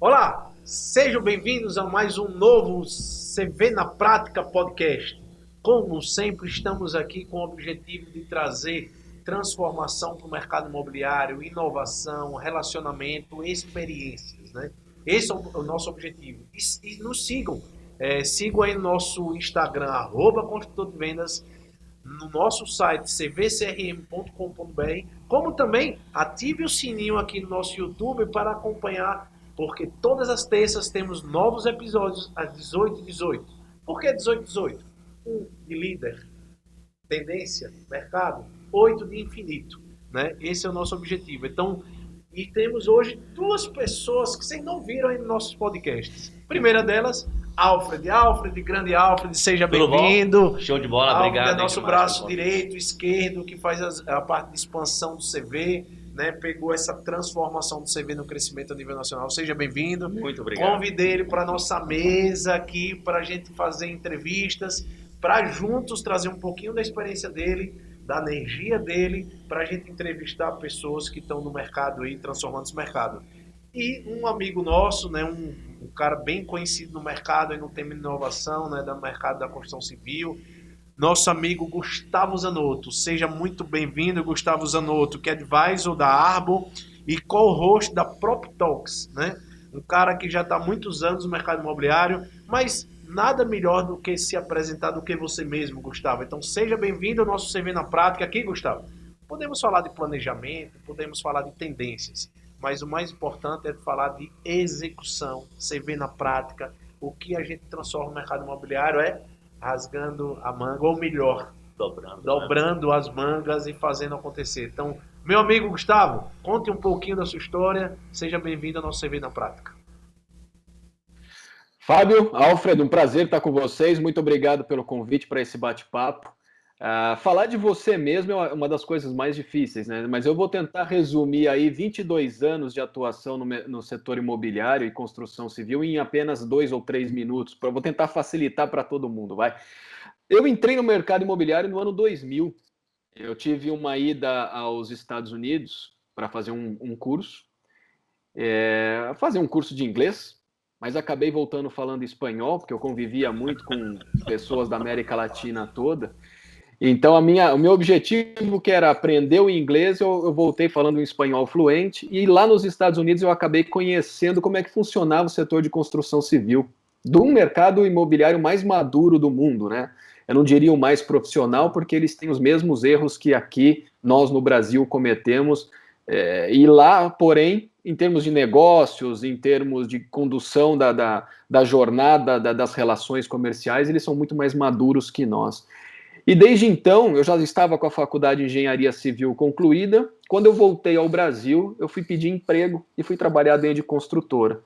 Olá, sejam bem-vindos a mais um novo CV na Prática podcast. Como sempre, estamos aqui com o objetivo de trazer transformação para o mercado imobiliário, inovação, relacionamento, experiências, né? Esse é o nosso objetivo. E nos sigam, sigam aí no nosso Instagram, @construtor de vendas, no nosso site cvcrm.com.br, como também ative o sininho aqui no nosso YouTube para acompanhar, porque todas as terças temos novos episódios às 18h18. Por que 18h18? 1 de líder, tendência, mercado, 8 de infinito, né? Esse é o nosso objetivo. Então, e temos hoje duas pessoas que vocês não viram aí nos nossos podcasts. Primeira delas, Alfred, grande Alfred, seja bem-vindo. Show de bola, Alfred obrigado. É nosso braço direito, esquerdo, que faz a parte de expansão do CV, né? Pegou essa transformação do CV no crescimento a nível nacional. Seja bem-vindo. Muito obrigado. Convidei ele para a nossa mesa aqui, para a gente fazer entrevistas, para juntos trazer um pouquinho da experiência dele, da energia dele, para a gente entrevistar pessoas que estão no mercado aí, transformando esse mercado. E um amigo nosso, né, um cara bem conhecido no mercado, aí no tema de inovação, né, do mercado da construção civil, nosso amigo Gustavo Zanotto. Seja muito bem-vindo, Gustavo Zanotto, que é advisor da Arbor e co-host da PropTalks, né? Um cara que já está há muitos anos no mercado imobiliário, mas nada melhor do que se apresentar do que você mesmo, Gustavo. Então seja bem-vindo ao nosso CV na Prática aqui, Gustavo. Podemos falar de planejamento, podemos falar de tendências, mas o mais importante é falar de execução, CV na prática. O que a gente transforma no mercado imobiliário é rasgando a manga, ou melhor, dobrando as mangas e fazendo acontecer. Então, meu amigo Gustavo, conte um pouquinho da sua história, seja bem-vindo ao nosso CV na Prática. Fábio, Alfredo, um prazer estar com vocês. Muito obrigado pelo convite para esse bate-papo. Falar de você mesmo é uma das coisas mais difíceis, né? Mas eu vou tentar resumir aí 22 anos de atuação no setor imobiliário e construção civil em apenas 2 ou 3 minutos. Vou tentar facilitar para todo mundo, vai. Eu entrei no mercado imobiliário no ano 2000. Eu tive uma ida aos Estados Unidos para fazer um curso, fazer um curso de inglês, mas acabei voltando falando espanhol, porque eu convivia muito com pessoas da América Latina toda. Então, o meu objetivo, que era aprender o inglês, eu voltei falando um espanhol fluente, e lá nos Estados Unidos eu acabei conhecendo como é que funcionava o setor de construção civil, do mercado imobiliário mais maduro do mundo, né? Eu não diria o mais profissional, porque eles têm os mesmos erros que aqui nós no Brasil cometemos, e lá, porém, em termos de negócios, em termos de condução da jornada das relações comerciais, eles são muito mais maduros que nós. E desde então, eu já estava com a faculdade de engenharia civil concluída. Quando eu voltei ao Brasil, eu fui pedir emprego e fui trabalhar dentro de construtora.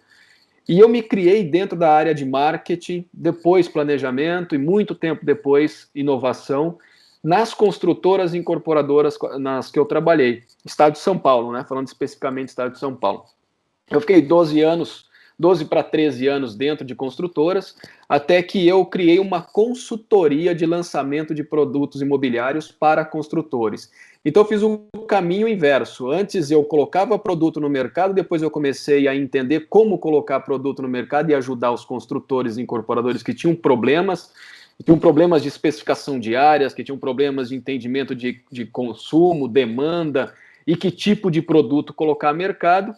E eu me criei dentro da área de marketing, depois planejamento e muito tempo depois inovação, nas construtoras e incorporadoras nas que eu trabalhei. Estado de São Paulo, né? Falando especificamente do Estado de São Paulo. Eu fiquei 12 para 13 anos dentro de construtoras, até que eu criei uma consultoria de lançamento de produtos imobiliários para construtores. Então eu fiz o caminho inverso. Antes eu colocava produto no mercado, depois eu comecei a entender como colocar produto no mercado e ajudar os construtores e incorporadores que tinham problemas de especificação de áreas, que tinham problemas de entendimento de consumo, demanda e que tipo de produto colocar no mercado.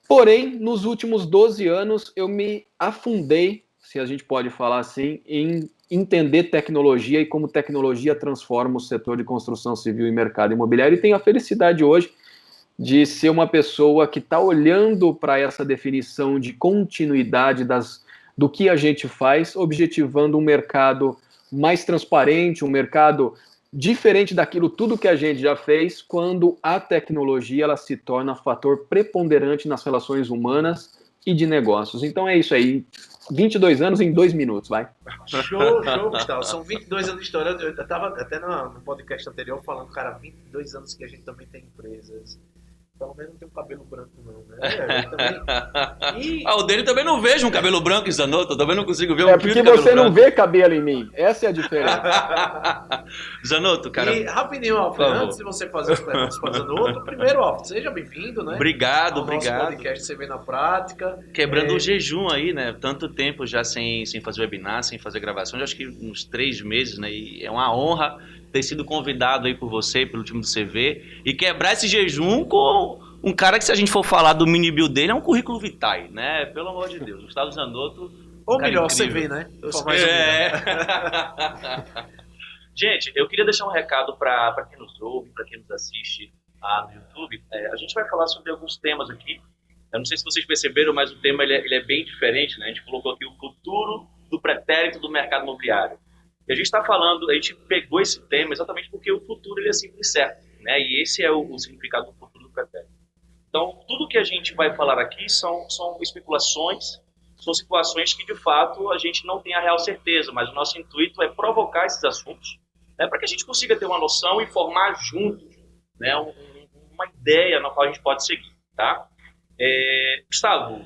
Porém, nos últimos 12 anos, eu me afundei, se a gente pode falar assim, em entender tecnologia e como tecnologia transforma o setor de construção civil e mercado imobiliário. E tenho a felicidade hoje de ser uma pessoa que está olhando para essa definição de continuidade do que a gente faz, objetivando um mercado mais transparente, um mercado diferente daquilo tudo que a gente já fez, quando a tecnologia ela se torna fator preponderante nas relações humanas e de negócios. Então é isso aí, 22 anos em 2 minutos, vai. Show, Gustavo. São 22 anos de história. Eu estava até no podcast anterior falando, cara, 22 anos que a gente também tem empresas. Pelo menos não tem um cabelo branco, não, né? O dele também não vejo um cabelo branco em Zanotto, eu também não consigo ver um fio de cabelo branco. Porque você não vê cabelo em mim, essa é a diferença. Zanotto, cara. E rapidinho, Alfredo, antes de você fazer as perguntas para o Zanotto, primeiro, Alfredo, seja bem-vindo, né? Obrigado. Nosso podcast CV na Prática. Quebrando o jejum aí, né? Tanto tempo já sem fazer webinar, sem fazer gravação, já acho que uns 3 meses, né? E é uma honra ter sido convidado aí por você, pelo time do CV, e quebrar esse jejum com um cara que, se a gente for falar do mini build dele, é um currículo vitae, né? Pelo amor de Deus. Gustavo Zanotto. Ou melhor, CV, né? Gente, eu queria deixar um recado para quem nos ouve, para quem nos assiste no YouTube. A gente vai falar sobre alguns temas aqui. Eu não sei se vocês perceberam, mas o tema ele é bem diferente, né? A gente colocou aqui o futuro do pretérito do mercado imobiliário. E a gente está falando, a gente pegou esse tema exatamente porque o futuro ele é sempre certo, né? E esse é o significado do futuro do pretérito. Então, tudo que a gente vai falar aqui são especulações, são situações que, de fato, a gente não tem a real certeza, mas o nosso intuito é provocar esses assuntos, né, para que a gente consiga ter uma noção e formar juntos, né, uma ideia na qual a gente pode seguir, tá? Gustavo,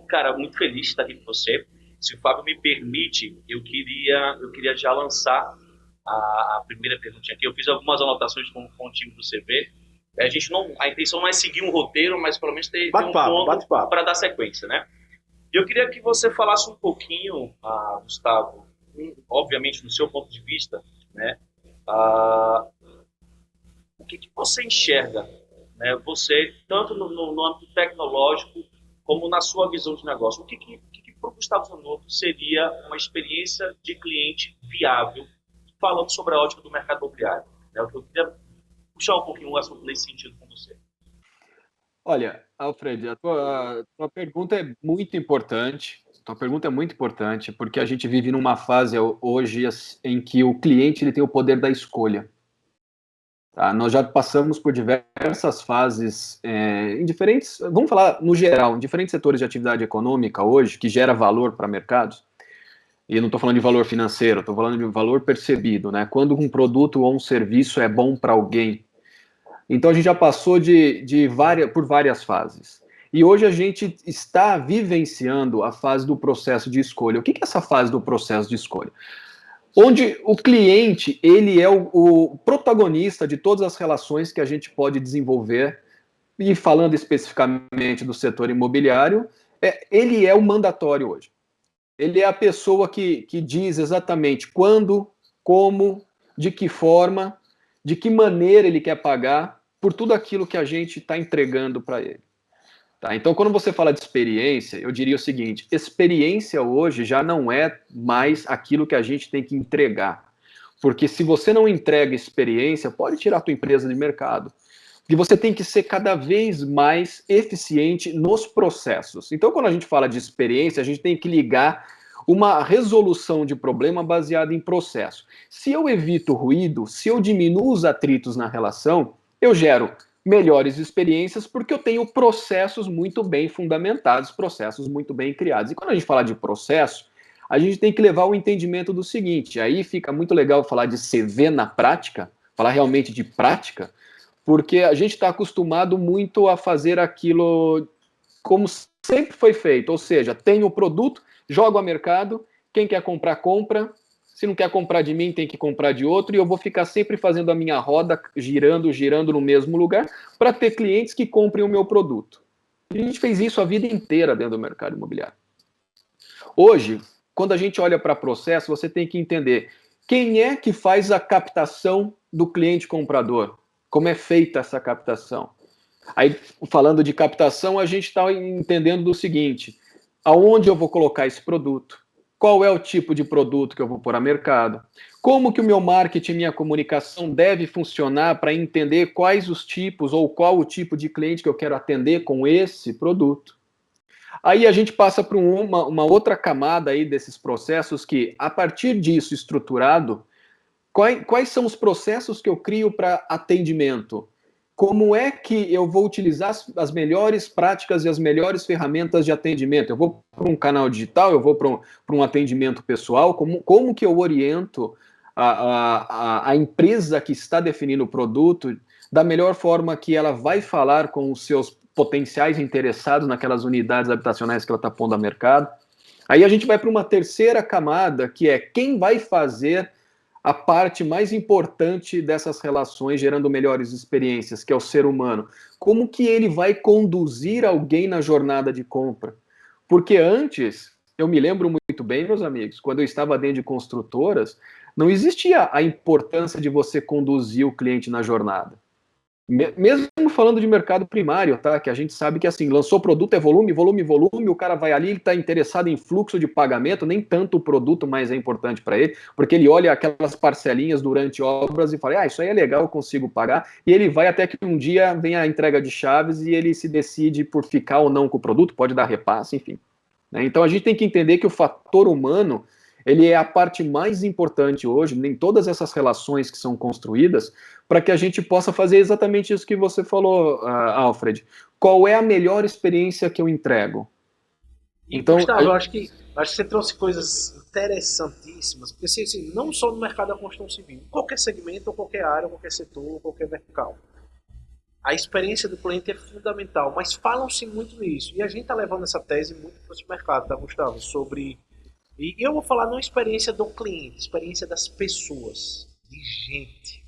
cara, muito feliz de estar aqui com você. Se o Fábio me permite, eu queria já lançar a primeira perguntinha aqui. Eu fiz algumas anotações com o time do CV. A intenção não é seguir um roteiro, mas pelo menos ter um ponto para dar sequência, né? Eu queria que você falasse um pouquinho, Gustavo, obviamente do seu ponto de vista, né? O que você enxerga, né? Você, tanto no âmbito tecnológico, como na sua visão de negócio. O que para o Gustavo Zanotto seria uma experiência de cliente viável, falando sobre a ótica do mercado imobiliário? Né? Eu queria puxar um pouquinho o assunto nesse sentido com você. Olha, Alfred, a tua pergunta é muito importante. Tua pergunta é muito importante porque a gente vive numa fase hoje em que o cliente ele tem o poder da escolha. Tá? Nós já passamos por diversas fases em diferentes, vamos falar no geral, em diferentes setores de atividade econômica hoje, que gera valor para mercados. E eu não estou falando de valor financeiro, estou falando de valor percebido, né? Quando um produto ou um serviço é bom para alguém. Então a gente já passou por várias fases. E hoje a gente está vivenciando a fase do processo de escolha. O que é essa fase do processo de escolha? Onde o cliente ele é o protagonista de todas as relações que a gente pode desenvolver, e falando especificamente do setor imobiliário, ele é o mandatório hoje. Ele é a pessoa que diz exatamente quando, como, de que forma, de que maneira ele quer pagar por tudo aquilo que a gente está entregando para ele. Tá? Então, quando você fala de experiência, eu diria o seguinte: experiência hoje já não é mais aquilo que a gente tem que entregar. Porque se você não entrega experiência, pode tirar a tua empresa de mercado. E você tem que ser cada vez mais eficiente nos processos. Então, quando a gente fala de experiência, a gente tem que ligar uma resolução de problema baseada em processo. Se eu evito ruído, se eu diminuo os atritos na relação, eu gero melhores experiências porque eu tenho processos muito bem fundamentados, processos muito bem criados. E quando a gente fala de processo, a gente tem que levar o entendimento do seguinte: aí fica muito legal falar de CV na prática, falar realmente de prática, porque a gente está acostumado muito a fazer aquilo como sempre foi feito, ou seja, tenho o produto, jogo ao mercado, quem quer comprar, compra, se não quer comprar de mim, tem que comprar de outro, e eu vou ficar sempre fazendo a minha roda, girando no mesmo lugar, para ter clientes que comprem o meu produto. E a gente fez isso a vida inteira dentro do mercado imobiliário. Hoje, quando a gente olha para processo, você tem que entender quem é que faz a captação do cliente comprador, como é feita essa captação. Aí, falando de captação, a gente está entendendo do seguinte: aonde eu vou colocar esse produto? Qual é o tipo de produto que eu vou pôr a mercado? Como que o meu marketing e minha comunicação deve funcionar para entender quais os tipos ou qual o tipo de cliente que eu quero atender com esse produto? Aí a gente passa para uma outra camada aí desses processos que, a partir disso estruturado, quais são os processos que eu crio para atendimento? Como é que eu vou utilizar as melhores práticas e as melhores ferramentas de atendimento? Eu vou para um canal digital, eu vou para um atendimento pessoal? Como que eu oriento a empresa que está definindo o produto da melhor forma que ela vai falar com os seus potenciais interessados naquelas unidades habitacionais que ela está pondo a mercado? Aí a gente vai para uma terceira camada, que é quem vai fazer a parte mais importante dessas relações, gerando melhores experiências, que é o ser humano. Como que ele vai conduzir alguém na jornada de compra? Porque antes, eu me lembro muito bem, meus amigos, quando eu estava dentro de construtoras, não existia a importância de você conduzir o cliente na jornada. Mesmo falando de mercado primário, tá? Que a gente sabe que assim, lançou produto é volume, volume, volume, o cara vai ali, ele está interessado em fluxo de pagamento, nem tanto o produto mais é importante para ele, porque ele olha aquelas parcelinhas durante obras e fala, isso aí é legal, eu consigo pagar, e ele vai até que um dia vem a entrega de chaves e ele se decide por ficar ou não com o produto, pode dar repasse, enfim. Né? Então a gente tem que entender que o fator humano, ele é a parte mais importante hoje, em todas essas relações que são construídas, para que a gente possa fazer exatamente isso que você falou, Alfred. Qual é a melhor experiência que eu entrego? Então, Gustavo, eu acho que você trouxe coisas interessantíssimas, porque assim, não só no mercado da construção civil, qualquer segmento, ou qualquer área, ou qualquer setor, ou qualquer vertical. A experiência do cliente é fundamental, mas falam-se muito nisso. E a gente está levando essa tese muito para esse mercado, tá, Gustavo? Sobre. E eu vou falar não a experiência do cliente, experiência das pessoas, de gente.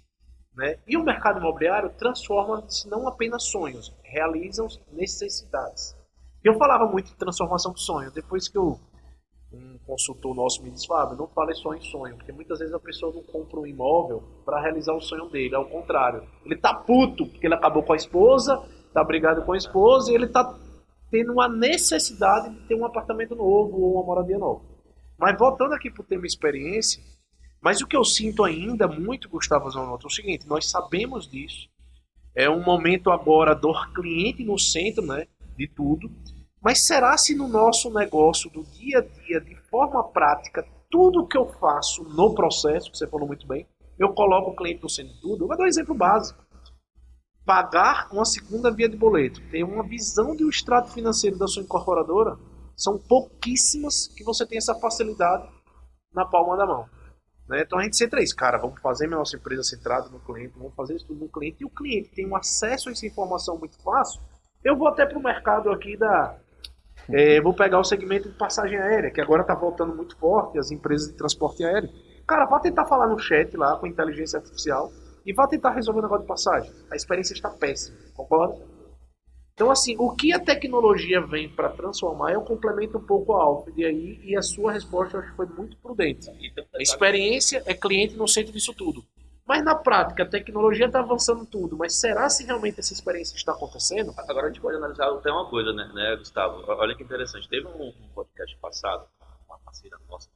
Né? E o mercado imobiliário transforma-se não apenas sonhos, realizam necessidades. Eu falava muito de transformação de sonho, depois que um consultor nosso me disse, Fábio, não fale só em sonho, porque muitas vezes a pessoa não compra um imóvel para realizar o sonho dele, ao contrário. Ele tá puto, porque ele acabou com a esposa, tá brigado com a esposa, e ele tá tendo uma necessidade de ter um apartamento novo ou uma moradia nova. Mas voltando aqui para o tema experiência, mas o que eu sinto ainda muito, Gustavo Zanotto, é o seguinte, nós sabemos disso, é um momento agora do cliente no centro, né, de tudo, mas será se no nosso negócio do dia a dia, de forma prática, tudo que eu faço no processo, que você falou muito bem, eu coloco o cliente no centro de tudo? Eu vou dar um exemplo básico. Pagar uma segunda via de boleto, ter uma visão de um extrato financeiro da sua incorporadora, são pouquíssimas que você tem essa facilidade na palma da mão. Né? Então a gente centra isso, cara, vamos fazer a nossa empresa centrada no cliente, vamos fazer isso tudo no cliente, e o cliente tem um acesso a essa informação muito fácil. Eu vou até para o mercado aqui vou pegar o segmento de passagem aérea, que agora está voltando muito forte, as empresas de transporte aéreo. Cara, vá tentar falar no chat lá com inteligência artificial e vá tentar resolver o negócio de passagem. A experiência está péssima, concorda? Então, assim, o que a tecnologia vem para transformar, eu complemento um pouco a Alfred aí, e a sua resposta eu acho que foi muito prudente. A experiência é cliente no centro disso tudo. Mas na prática, a tecnologia está avançando tudo, mas será se realmente essa experiência está acontecendo? Agora a gente pode analisar até uma coisa, né, Gustavo? Olha que interessante. Teve um podcast passado, uma parceira nossa,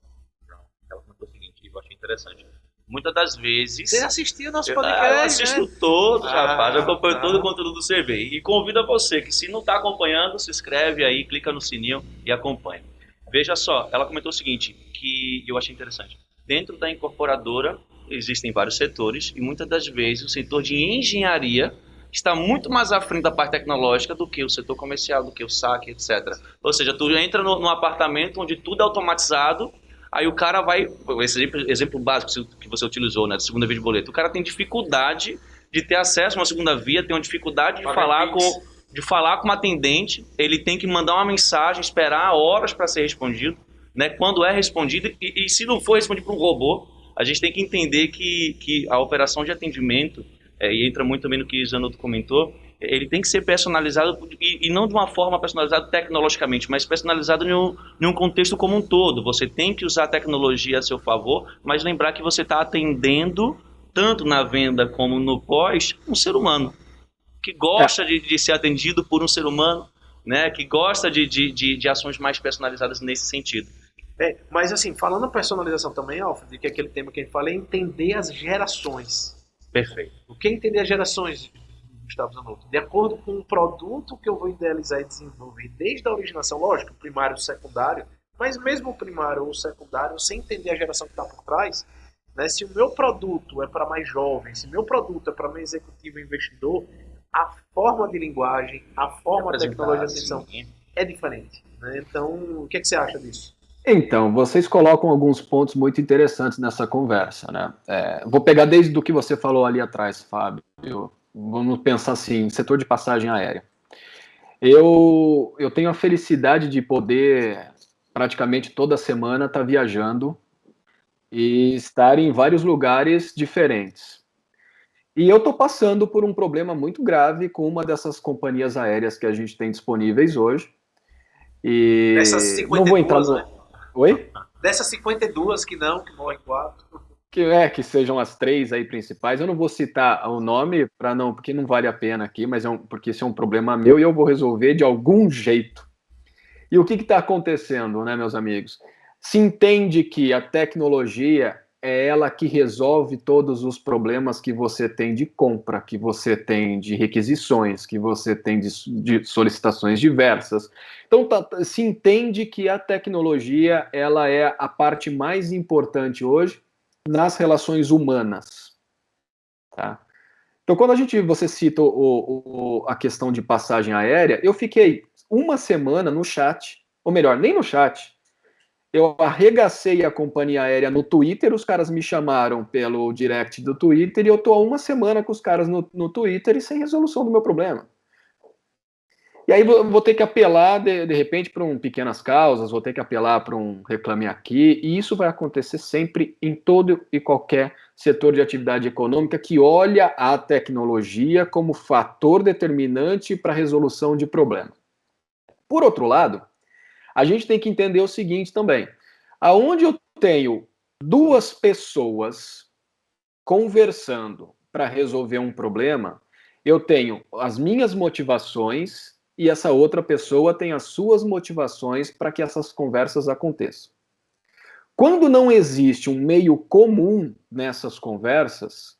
ela comentou o seguinte, eu achei interessante. Muitas das vezes... Você assistia nosso podcast, eu assisto, né? Todos, rapaz. Eu acompanho todo o conteúdo do CB. E convido a você que, se não está acompanhando, se inscreve aí, clica no sininho e acompanha. Veja só, ela comentou o seguinte, que eu achei interessante. Dentro da incorporadora, existem vários setores, e muitas das vezes o setor de engenharia está muito mais à frente da parte tecnológica do que o setor comercial, do que o saque, etc. Ou seja, tu entra num apartamento onde tudo é automatizado. Aí o cara vai, esse exemplo básico que você utilizou, né, de segunda via de boleto, o cara tem dificuldade de ter acesso a uma segunda via, tem uma dificuldade de falar com uma atendente, ele tem que mandar uma mensagem, esperar horas para ser respondido, né, quando é respondido, e se não for respondido por um robô, a gente tem que entender que a operação de atendimento, e entra muito também no que o Zanotto comentou, ele tem que ser personalizado, e não de uma forma personalizada tecnologicamente, mas personalizado em um contexto como um todo. Você tem que usar a tecnologia a seu favor, mas lembrar que você está atendendo, tanto na venda como no pós, um ser humano, que gosta de ser atendido por um ser humano, né, que gosta de ações mais personalizadas nesse sentido. Mas assim, falando personalização também, Alfred, que é aquele tema que a gente fala, é entender as gerações. Perfeito. O que é entender as gerações, Gustavo Zanotto? De acordo com o produto que eu vou idealizar e desenvolver, desde a originação, lógico, primário e secundário, mas mesmo o primário ou o secundário, sem entender a geração que está por trás, né, se o meu produto é para mais jovens, se o meu produto é para mais executivo e investidor, a forma de linguagem, a forma da tecnologia de atenção é diferente. Né? Então, o que você acha disso? Então, vocês colocam alguns pontos muito interessantes nessa conversa, né? Vou pegar desde o que você falou ali atrás, Fábio. Vamos pensar assim, setor de passagem aérea. Eu tenho a felicidade de poder, praticamente toda semana, estar viajando e estar em vários lugares diferentes. E eu estou passando por um problema muito grave com uma dessas companhias aéreas que a gente tem disponíveis hoje. Dessas E não vou entrar 52, né? no. Oi? Dessas 52 que não, que morrem 4. Que sejam as 3 aí principais. Eu não vou citar o nome para não, porque não vale a pena aqui, mas porque esse é um problema meu e eu vou resolver de algum jeito. E o que está acontecendo, né, meus amigos? Se entende que a tecnologia é ela que resolve todos os problemas que você tem de compra, que você tem de requisições, que você tem de solicitações diversas. Então, se entende que a tecnologia ela é a parte mais importante hoje nas relações humanas. Tá? Então, quando você cita a questão de passagem aérea, eu fiquei uma semana no chat, ou melhor, nem no chat, eu arregacei a companhia aérea no Twitter, os caras me chamaram pelo direct do Twitter e eu tô há uma semana com os caras no Twitter e sem resolução do meu problema. E aí vou ter que apelar, de repente, para pequenas causas, vou ter que apelar para um reclame aqui, e isso vai acontecer sempre em todo e qualquer setor de atividade econômica que olha a tecnologia como fator determinante para a resolução de problema. Por outro lado, a gente tem que entender o seguinte também. Aonde eu tenho duas pessoas conversando para resolver um problema, eu tenho as minhas motivações e essa outra pessoa tem as suas motivações para que essas conversas aconteçam. Quando não existe um meio comum nessas conversas,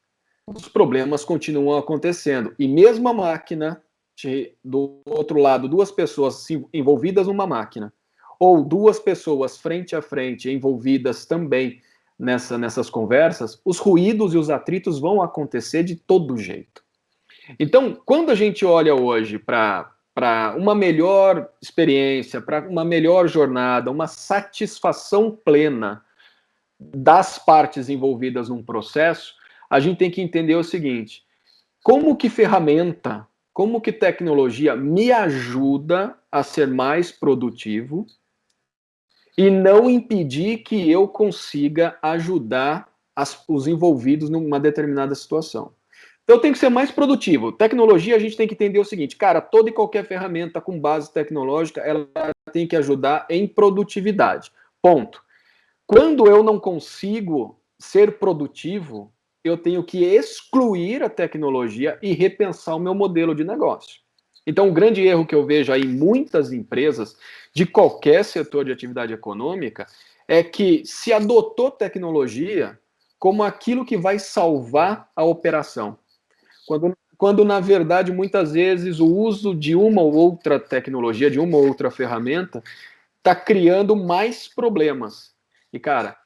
os problemas continuam acontecendo. E mesmo a máquina, do outro lado, duas pessoas envolvidas numa máquina, ou duas pessoas frente a frente envolvidas também nessas conversas, os ruídos e os atritos vão acontecer de todo jeito. Então, quando a gente olha hoje para uma melhor experiência, para uma melhor jornada, uma satisfação plena das partes envolvidas num processo, a gente tem que entender o seguinte: como que ferramenta, como que tecnologia me ajuda a ser mais produtivo e não impedir que eu consiga ajudar os envolvidos numa determinada situação. Então, eu tenho que ser mais produtivo. Tecnologia, a gente tem que entender o seguinte, cara, toda e qualquer ferramenta com base tecnológica, ela tem que ajudar em produtividade. Ponto. Quando eu não consigo ser produtivo, eu tenho que excluir a tecnologia e repensar o meu modelo de negócio. Então, o grande erro que eu vejo aí em muitas empresas, de qualquer setor de atividade econômica, é que se adotou tecnologia como aquilo que vai salvar a operação. Quando na verdade, muitas vezes, o uso de uma ou outra tecnologia, de uma ou outra ferramenta, está criando mais problemas. E, cara,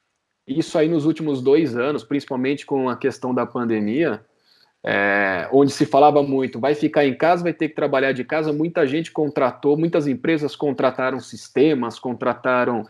isso aí nos últimos 2 anos, principalmente com a questão da pandemia, onde se falava muito, vai ficar em casa, vai ter que trabalhar de casa, muita gente contratou, muitas empresas contrataram sistemas, contrataram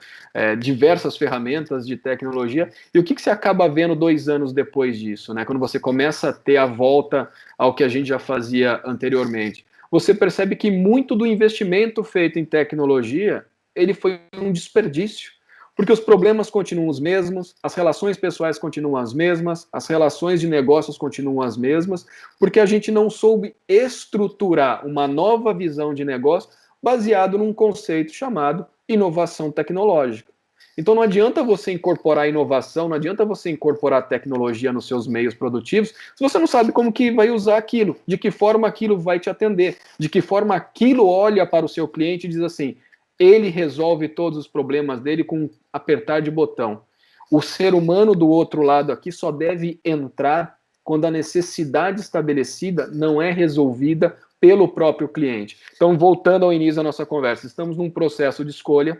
diversas ferramentas de tecnologia, e o que você acaba vendo 2 anos depois disso, né? Quando você começa a ter a volta ao que a gente já fazia anteriormente, você percebe que muito do investimento feito em tecnologia, ele foi um desperdício, porque os problemas continuam os mesmos, as relações pessoais continuam as mesmas, as relações de negócios continuam as mesmas, porque a gente não soube estruturar uma nova visão de negócio baseado num conceito chamado inovação tecnológica. Então não adianta você incorporar inovação, não adianta você incorporar tecnologia nos seus meios produtivos, se você não sabe como que vai usar aquilo, de que forma aquilo vai te atender, de que forma aquilo olha para o seu cliente e diz assim, ele resolve todos os problemas dele com um apertar de botão. O ser humano do outro lado aqui só deve entrar quando a necessidade estabelecida não é resolvida pelo próprio cliente. Então, voltando ao início da nossa conversa, estamos num processo de escolha.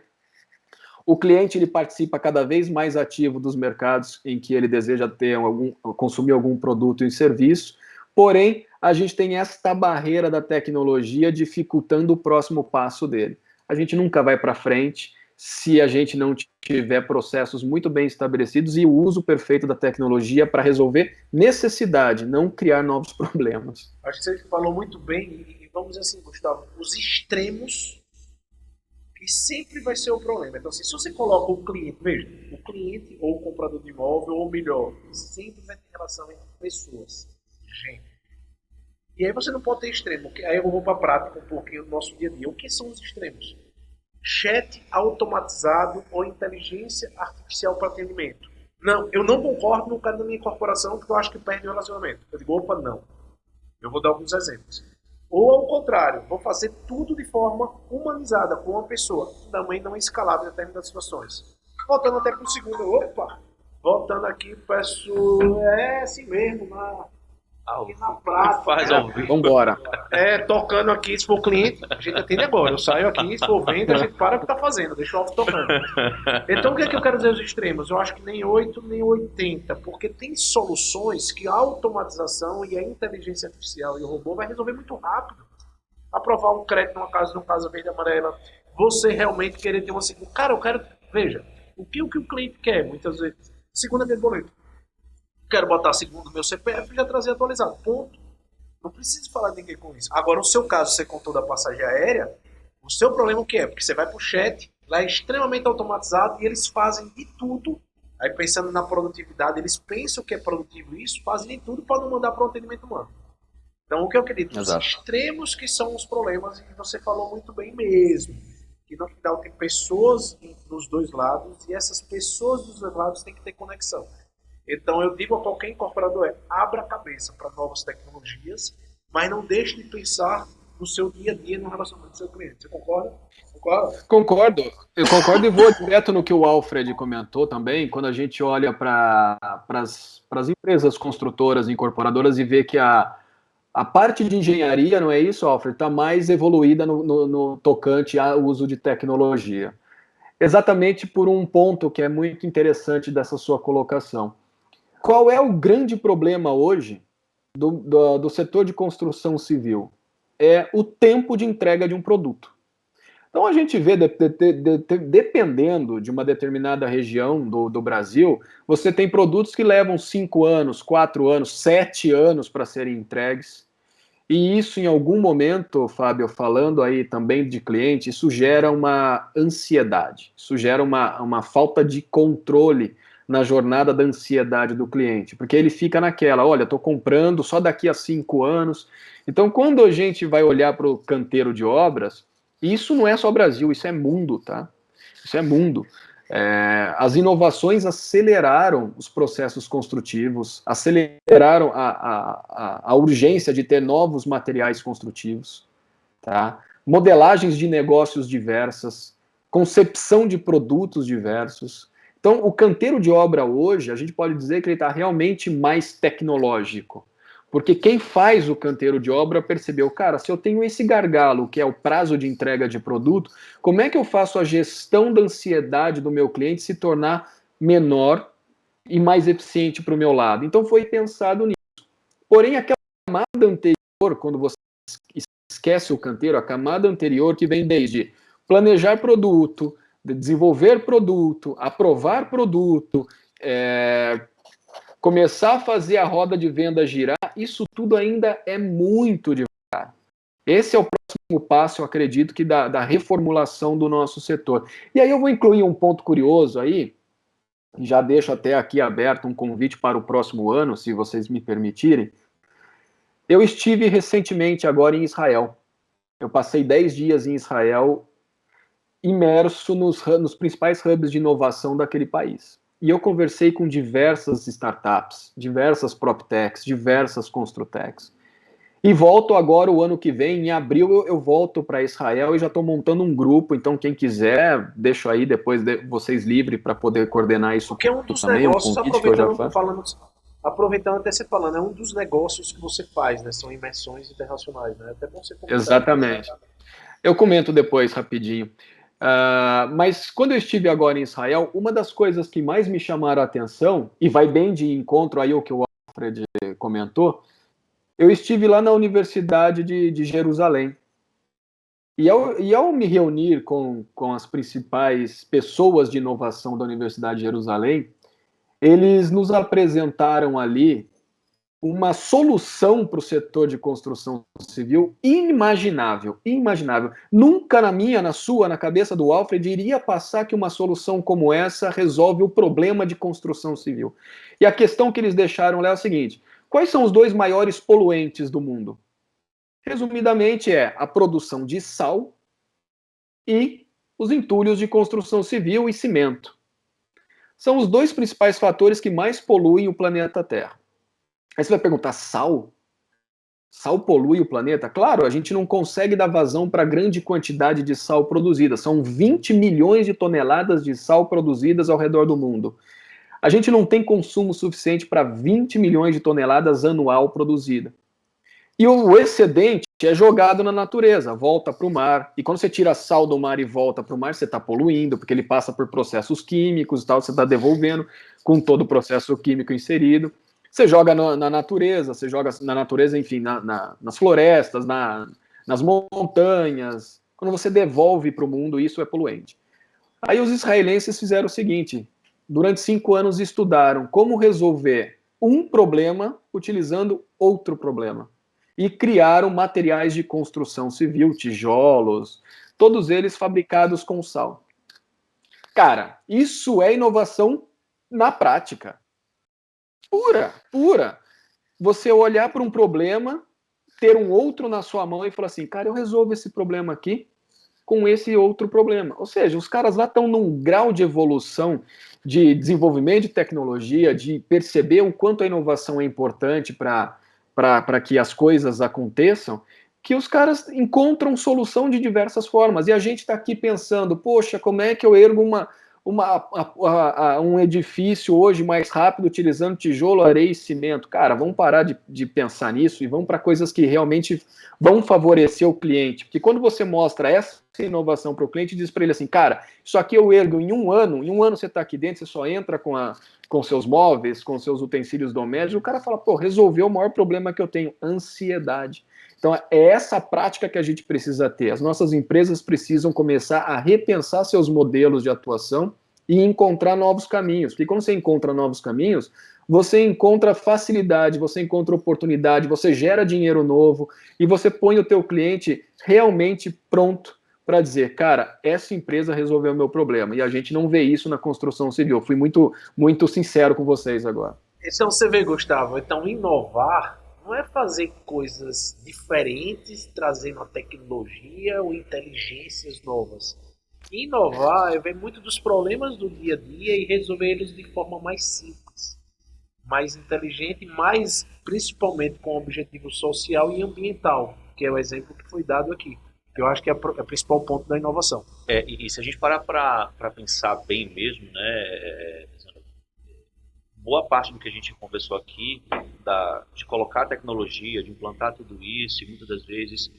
O cliente ele participa cada vez mais ativo dos mercados em que ele deseja consumir algum produto e serviço. Porém, a gente tem esta barreira da tecnologia dificultando o próximo passo dele. A gente nunca vai para frente se a gente não tiver processos muito bem estabelecidos e o uso perfeito da tecnologia para resolver necessidade, não criar novos problemas. Acho que você falou muito bem, e vamos dizer assim, Gustavo, os extremos que sempre vai ser o problema. Então, assim, se você coloca o cliente, veja, o cliente ou o comprador de imóvel, ou melhor, sempre vai ter relação entre pessoas, gente. E aí você não pode ter extremo. Aí eu vou para a prática um pouquinho do nosso dia a dia. O que são os extremos? Chat automatizado ou inteligência artificial para atendimento. Não, eu não concordo no cara da minha corporação porque eu acho que perde o relacionamento. Eu digo, opa, não. Eu vou dar alguns exemplos. Ou ao contrário, vou fazer tudo de forma humanizada com uma pessoa. Também não é escalável em determinadas situações. Voltando até para o segundo, opa, voltando aqui, peço, é assim mesmo, aqui na praça. Faz ao vivo. Vambora. Tocando aqui, se for cliente, a gente atende agora. Eu saio aqui, se for venda, a gente para o que está fazendo, deixa o alvo tocando. Então, o que é que eu quero dizer os extremos? Eu acho que nem 8, nem 80, porque tem soluções que a automatização e a inteligência artificial e o robô vai resolver muito rápido. Aprovar um crédito numa casa verde e amarela, você realmente querer ter uma segunda. Cara, eu quero. Veja, o que o cliente quer, muitas vezes? Segunda vez boleto. Quero botar segundo meu CPF e já trazer atualizado. Ponto. Não preciso falar de ninguém com isso. Agora, no seu caso, você contou da passagem aérea, o seu problema o que é? Porque você vai para o chat, lá é extremamente automatizado e eles fazem de tudo. Aí, pensando na produtividade, eles pensam que é produtivo isso, fazem de tudo para não mandar para o atendimento humano. Então, o que eu acredito? Os extremos que são os problemas, e você falou muito bem mesmo, que no final tem pessoas dos dois lados e essas pessoas dos dois lados têm que ter conexão. Então, eu digo a qualquer incorporador, abra a cabeça para novas tecnologias, mas não deixe de pensar no seu dia a dia no relacionamento com o seu cliente. Você concorda? Concordo. Eu concordo e vou direto no que o Alfred comentou também, quando a gente olha para as empresas construtoras e incorporadoras e vê que a parte de engenharia, não é isso, Alfred, está mais evoluída no tocante ao uso de tecnologia. Exatamente por um ponto que é muito interessante dessa sua colocação. Qual é o grande problema hoje do setor de construção civil? É o tempo de entrega de um produto. Então a gente vê, dependendo de uma determinada região do Brasil, você tem produtos que levam 5 anos, 4 anos, 7 anos para serem entregues. E isso, em algum momento, Fábio, falando aí também de cliente, isso gera uma ansiedade, isso gera uma falta de controle na jornada da ansiedade do cliente, porque ele fica naquela, olha, estou comprando só daqui a 5 anos. Então, quando a gente vai olhar para o canteiro de obras, isso não é só Brasil, isso é mundo, tá? Isso é mundo. As inovações aceleraram os processos construtivos, aceleraram a urgência de ter novos materiais construtivos, tá? Modelagens de negócios diversas, concepção de produtos diversos. Então, o canteiro de obra hoje, a gente pode dizer que ele está realmente mais tecnológico. Porque quem faz o canteiro de obra percebeu, cara, se eu tenho esse gargalo, que é o prazo de entrega de produto, como é que eu faço a gestão da ansiedade do meu cliente se tornar menor e mais eficiente para o meu lado? Então foi pensado nisso. Porém, aquela camada anterior, quando você esquece o canteiro, a camada anterior que vem desde planejar produto, desenvolver produto, aprovar produto, começar a fazer a roda de venda girar, isso tudo ainda é muito devagar. Esse é o próximo passo, eu acredito, que da reformulação do nosso setor. E aí eu vou incluir um ponto curioso aí, já deixo até aqui aberto um convite para o próximo ano, se vocês me permitirem. Eu estive recentemente agora em Israel. Eu passei 10 dias em Israel, imerso nos principais hubs de inovação daquele país. E eu conversei com diversas startups, diversas PropTechs, diversas Construtechs. E volto agora o ano que vem, em abril eu volto para Israel e já estou montando um grupo, então quem quiser, deixo aí depois vocês livres para poder coordenar isso. Porque é um dos também, negócios, um convite que eu já faço. Aproveitando até você falando, é um dos negócios que você faz, né? São imersões internacionais, né? Até bom você comentar. Exatamente. Eu comento depois, rapidinho. Mas quando eu estive agora em Israel, uma das coisas que mais me chamaram a atenção, e vai bem de encontro aí o que o Alfred comentou, eu estive lá na Universidade de Jerusalém. E ao me reunir com as principais pessoas de inovação da Universidade de Jerusalém, eles nos apresentaram ali uma solução para o setor de construção civil inimaginável, inimaginável. Nunca na sua, na cabeça do Alfred, iria passar que uma solução como essa resolve o problema de construção civil. E a questão que eles deixaram lá é a seguinte: quais são os 2 maiores poluentes do mundo? Resumidamente, é a produção de sal e os entulhos de construção civil e cimento. São os 2 principais fatores que mais poluem o planeta Terra. Aí você vai perguntar, sal? Sal polui o planeta? Claro, a gente não consegue dar vazão para a grande quantidade de sal produzida. São 20 milhões de toneladas de sal produzidas ao redor do mundo. A gente não tem consumo suficiente para 20 milhões de toneladas anual produzida. E o excedente é jogado na natureza, volta para o mar. E quando você tira sal do mar e volta para o mar, você está poluindo, porque ele passa por processos químicos e tal, você está devolvendo com todo o processo químico inserido. Você joga na natureza, você joga na natureza, enfim, nas florestas, nas montanhas. Quando você devolve para o mundo, isso é poluente. Aí os israelenses fizeram o seguinte: durante 5 anos estudaram como resolver um problema utilizando outro problema. E criaram materiais de construção civil, tijolos, todos eles fabricados com sal. Cara, isso é inovação na prática. Pura. Você olhar para um problema, ter um outro na sua mão e falar assim, cara, eu resolvo esse problema aqui com esse outro problema. Ou seja, os caras lá estão num grau de evolução, de desenvolvimento de tecnologia, de perceber o quanto a inovação é importante para que as coisas aconteçam, que os caras encontram solução de diversas formas. E a gente está aqui pensando, poxa, como é que eu ergo um edifício hoje mais rápido utilizando tijolo, areia e cimento? Cara, vamos parar de pensar nisso e vamos para coisas que realmente vão favorecer o cliente. Porque quando você mostra essa inovação para o cliente, diz para ele assim, cara, isso aqui eu ergo em um ano você está aqui dentro, você só entra com seus móveis, com seus utensílios domésticos, o cara fala, pô, resolveu o maior problema que eu tenho, ansiedade. Então, é essa prática que a gente precisa ter. As nossas empresas precisam começar a repensar seus modelos de atuação e encontrar novos caminhos. Porque quando você encontra novos caminhos, você encontra facilidade, você encontra oportunidade, você gera dinheiro novo e você põe o teu cliente realmente pronto para dizer, cara, essa empresa resolveu o meu problema. E a gente não vê isso na construção civil. Eu fui muito, muito sincero com vocês agora. Então você vê, Gustavo, então inovar não é fazer coisas diferentes, trazendo a tecnologia ou inteligências novas. Inovar é ver muito dos problemas do dia a dia e resolver eles de forma mais simples, mais inteligente, mais principalmente com objetivo social e ambiental, que é o exemplo que foi dado aqui, que eu acho que é o principal ponto da inovação. E se a gente parar para pensar bem mesmo, né, boa parte do que a gente conversou aqui, de colocar a tecnologia, de implantar tudo isso, e muitas das vezes,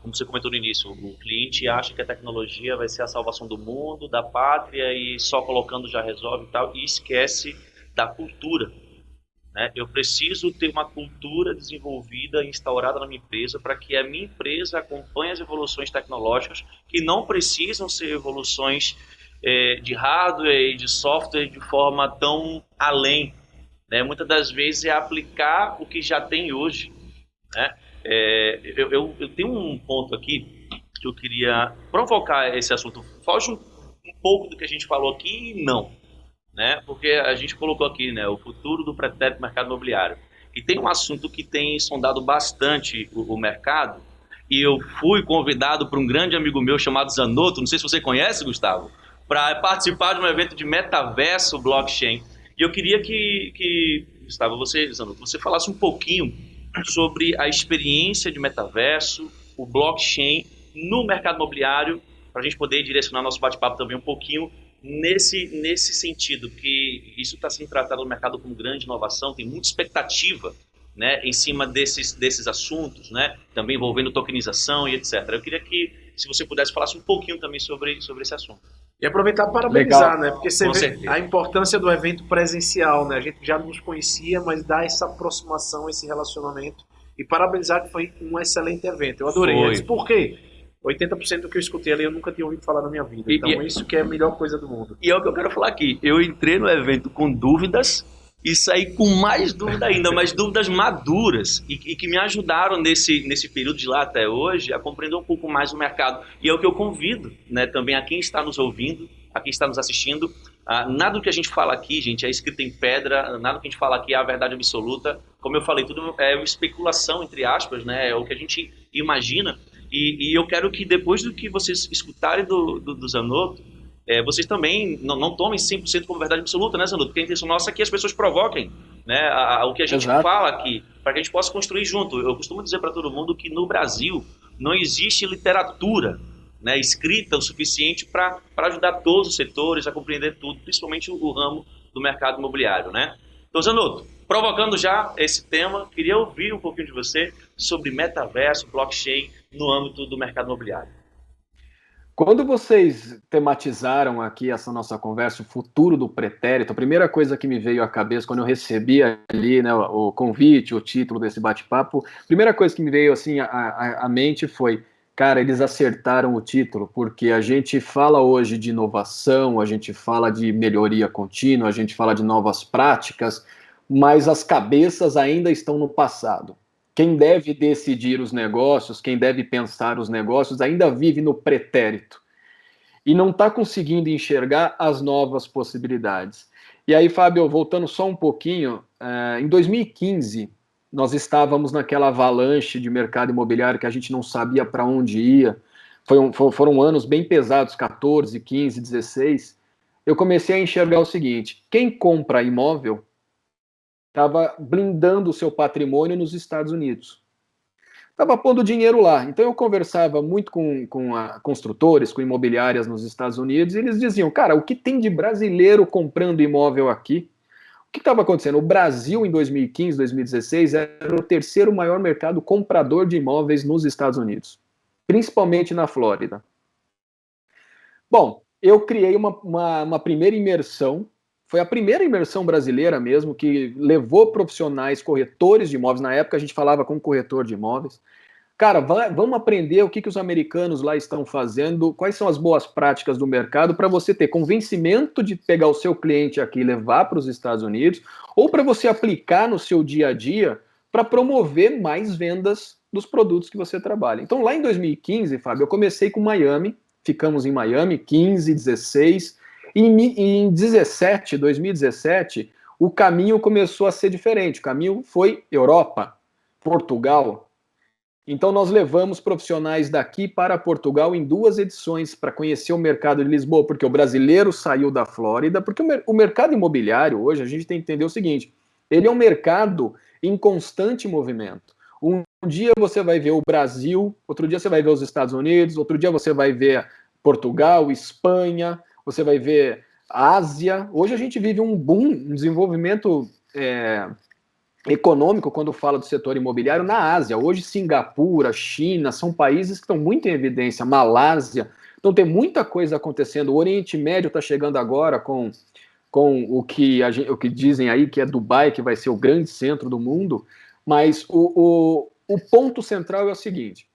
como você comentou no início, o cliente acha que a tecnologia vai ser a salvação do mundo, da pátria, e só colocando já resolve e tal, e esquece da cultura. Né? Eu preciso ter uma cultura desenvolvida, instaurada na minha empresa, para que a minha empresa acompanhe as evoluções tecnológicas, que não precisam ser evoluções de hardware e de software de forma tão além, né? Muitas das vezes é aplicar o que já tem hoje, né? Eu tenho um ponto aqui que eu queria provocar esse assunto. Foge um pouco do que a gente falou aqui e não, né? Porque a gente colocou aqui, né, o futuro do pretérito mercado imobiliário. E tem um assunto que tem sondado bastante o mercado, e eu fui convidado por um grande amigo meu chamado Zanotto, não sei se você conhece, Gustavo, para participar de um evento de metaverso blockchain. E eu queria que Gustavo, Zanotto, você falasse um pouquinho sobre a experiência de metaverso, o blockchain no mercado imobiliário, para a gente poder direcionar nosso bate-papo também um pouquinho nesse sentido, que isso está sendo tratado no mercado como grande inovação, tem muita expectativa, né, em cima desses assuntos, né, também envolvendo tokenização e etc. Eu queria que, se você pudesse, falasse um pouquinho também sobre esse assunto. E aproveitar para parabenizar, né? Porque você Com vê certeza. a importância do evento presencial, né? A gente já nos conhecia, mas dá essa aproximação, esse relacionamento. E parabenizar que foi um excelente evento. Eu adorei. Foi. Eu disse, por quê? 80% do que eu escutei ali eu nunca tinha ouvido falar na minha vida. Então isso que é a melhor coisa do mundo. E é o que eu quero falar aqui. Eu entrei no evento com dúvidas, e saí com mais dúvida ainda, mais dúvidas maduras e que me ajudaram nesse período de lá até hoje a compreender um pouco mais o mercado. E é o que eu convido, né, também a quem está nos ouvindo, a quem está nos assistindo. Nada do que a gente fala aqui, gente, é escrito em pedra, nada do que a gente fala aqui é a verdade absoluta. Como eu falei, tudo é uma especulação, entre aspas, né, é o que a gente imagina. E eu quero que depois do que vocês escutarem do Zanotto, vocês também não tomem 100% como verdade absoluta, né, Zanotto? Porque a intenção nossa é que as pessoas provoquem, né, o que a gente Exato. fala aqui, para que a gente possa construir junto. Eu costumo dizer para todo mundo que no Brasil não existe literatura, né, escrita o suficiente para ajudar todos os setores a compreender tudo, principalmente o ramo do mercado imobiliário, né? Então, Zanotto, provocando já esse tema, queria ouvir um pouquinho de você sobre metaverso, blockchain no âmbito do mercado imobiliário. Quando vocês tematizaram aqui essa nossa conversa, o futuro do pretérito, a primeira coisa que me veio à cabeça quando eu recebi ali, né, o convite, o título desse bate-papo, a primeira coisa que me veio assim à mente foi, cara, eles acertaram o título, porque a gente fala hoje de inovação, a gente fala de melhoria contínua, a gente fala de novas práticas, mas as cabeças ainda estão no passado. Quem deve decidir os negócios, quem deve pensar os negócios, ainda vive no pretérito e não está conseguindo enxergar as novas possibilidades. E aí, Fábio, voltando só um pouquinho, em 2015, nós estávamos naquela avalanche de mercado imobiliário que a gente não sabia para onde ia. Foram anos bem pesados, 14, 15, 16. Eu comecei a enxergar o seguinte: quem compra imóvel estava blindando o seu patrimônio nos Estados Unidos. Estava pondo dinheiro lá. Então eu conversava muito com construtores, com imobiliárias nos Estados Unidos, e eles diziam, cara, o que tem de brasileiro comprando imóvel aqui? O que estava acontecendo? O Brasil, em 2015, 2016, era o terceiro maior mercado comprador de imóveis nos Estados Unidos, principalmente na Flórida. Bom, eu criei uma primeira imersão. Foi a primeira imersão brasileira mesmo que levou profissionais, corretores de imóveis. Na época a gente falava com corretor de imóveis. Cara, vamos aprender o que os americanos lá estão fazendo, quais são as boas práticas do mercado para você ter convencimento de pegar o seu cliente aqui e levar para os Estados Unidos, ou para você aplicar no seu dia a dia para promover mais vendas dos produtos que você trabalha. Então, lá em 2015, Fábio, eu comecei com Miami, ficamos em Miami, 15, 16, e em 2017, o caminho começou a ser diferente. O caminho foi Europa, Portugal. Então nós levamos profissionais daqui para Portugal em 2 edições para conhecer o mercado de Lisboa, porque o brasileiro saiu da Flórida, porque o mercado imobiliário hoje, a gente tem que entender o seguinte, ele é um mercado em constante movimento. Um dia você vai ver o Brasil, outro dia você vai ver os Estados Unidos, outro dia você vai ver Portugal, Espanha, você vai ver a Ásia. Hoje a gente vive um boom, um desenvolvimento econômico quando fala do setor imobiliário na Ásia. Hoje Singapura, China, são países que estão muito em evidência, Malásia. Então tem muita coisa acontecendo. O Oriente Médio está chegando agora com o que dizem aí que é Dubai, que vai ser o grande centro do mundo. Mas o ponto central é o seguinte: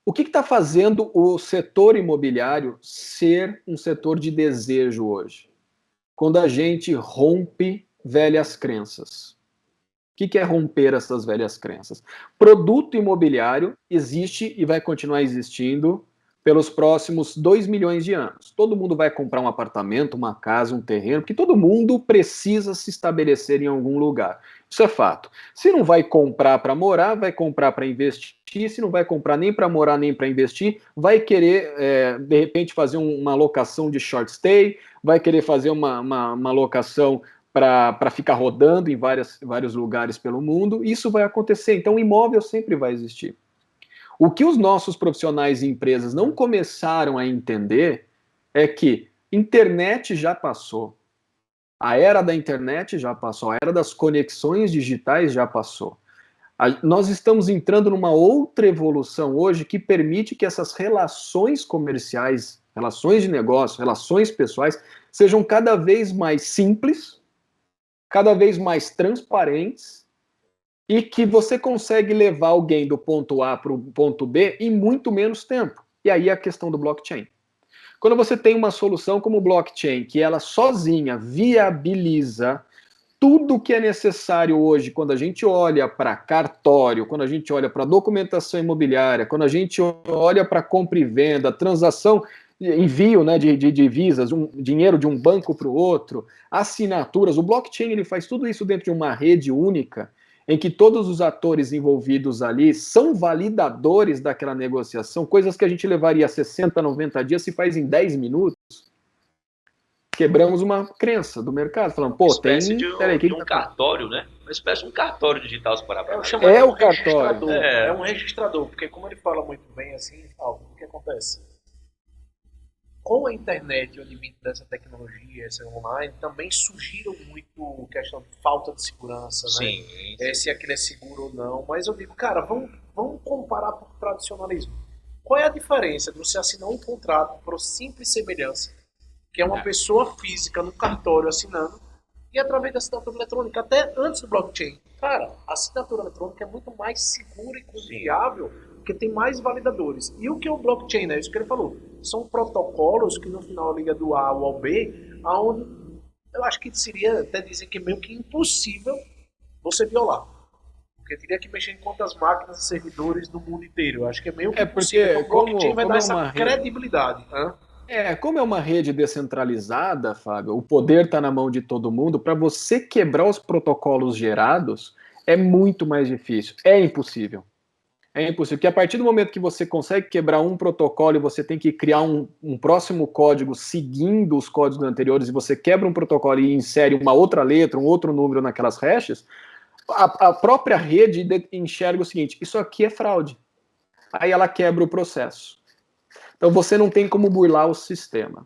o que está fazendo o setor imobiliário ser um setor de desejo hoje? Quando a gente rompe velhas crenças. O que é romper essas velhas crenças? Produto imobiliário existe e vai continuar existindo pelos próximos 2 milhões de anos. Todo mundo vai comprar um apartamento, uma casa, um terreno, porque todo mundo precisa se estabelecer em algum lugar. Isso é fato. Se não vai comprar para morar, vai comprar para investir. Se não vai comprar nem para morar nem para investir, vai querer, de repente, fazer uma locação de short stay, vai querer fazer uma locação para ficar rodando em vários lugares pelo mundo. Isso vai acontecer. Então, o imóvel sempre vai existir. O que os nossos profissionais e empresas não começaram a entender é que internet já passou. A era da internet já passou. A era das conexões digitais já passou. Nós estamos entrando numa outra evolução hoje que permite que essas relações comerciais, relações de negócio, relações pessoais, sejam cada vez mais simples, cada vez mais transparentes, e que você consegue levar alguém do ponto A para o ponto B em muito menos tempo. E aí a questão do blockchain. Quando você tem uma solução como o blockchain, que ela sozinha viabiliza tudo que é necessário hoje, quando a gente olha para cartório, quando a gente olha para documentação imobiliária, quando a gente olha para compra e venda, transação, envio, né, de divisas, dinheiro de um banco para o outro, assinaturas, o blockchain ele faz tudo isso dentro de uma rede única, em que todos os atores envolvidos ali são validadores daquela negociação, coisas que a gente levaria 60, 90 dias, se faz em 10 minutos. Quebramos uma crença do mercado, falando, pô, espécie peraí, de um cartório, né? Uma espécie de um cartório digital, se parar pra ver. É o cartório. É um registrador, porque como ele fala muito bem assim, o que acontece? Com a internet e o advento dessa tecnologia, essa online, também surgiram muito questão de falta de segurança, né? Sim. Se aquilo é seguro ou não. Mas eu digo, cara, vamos comparar por tradicionalismo. Qual é a diferença de você assinar um contrato por simples semelhança, que é uma pessoa física no cartório assinando, e através da assinatura eletrônica, até antes do blockchain? Cara, a assinatura eletrônica é muito mais segura e confiável, porque tem mais validadores. E o que é o blockchain, né? Isso que ele falou. São protocolos que no final liga do A ao B, aonde eu acho que seria, até dizem que é meio que impossível você violar. Porque teria que mexer em quantas máquinas e servidores do mundo inteiro. Eu acho que é meio que impossível. Então, o blockchain vai dar essa credibilidade. Como é uma rede descentralizada, Fábio, o poder está na mão de todo mundo, para você quebrar os protocolos gerados é muito mais difícil. É impossível. É impossível, porque a partir do momento que você consegue quebrar um protocolo e você tem que criar um próximo código seguindo os códigos anteriores, e você quebra um protocolo e insere uma outra letra, um outro número naquelas hashes, a própria rede enxerga o seguinte, isso aqui é fraude. Aí ela quebra o processo. Então você não tem como burlar o sistema.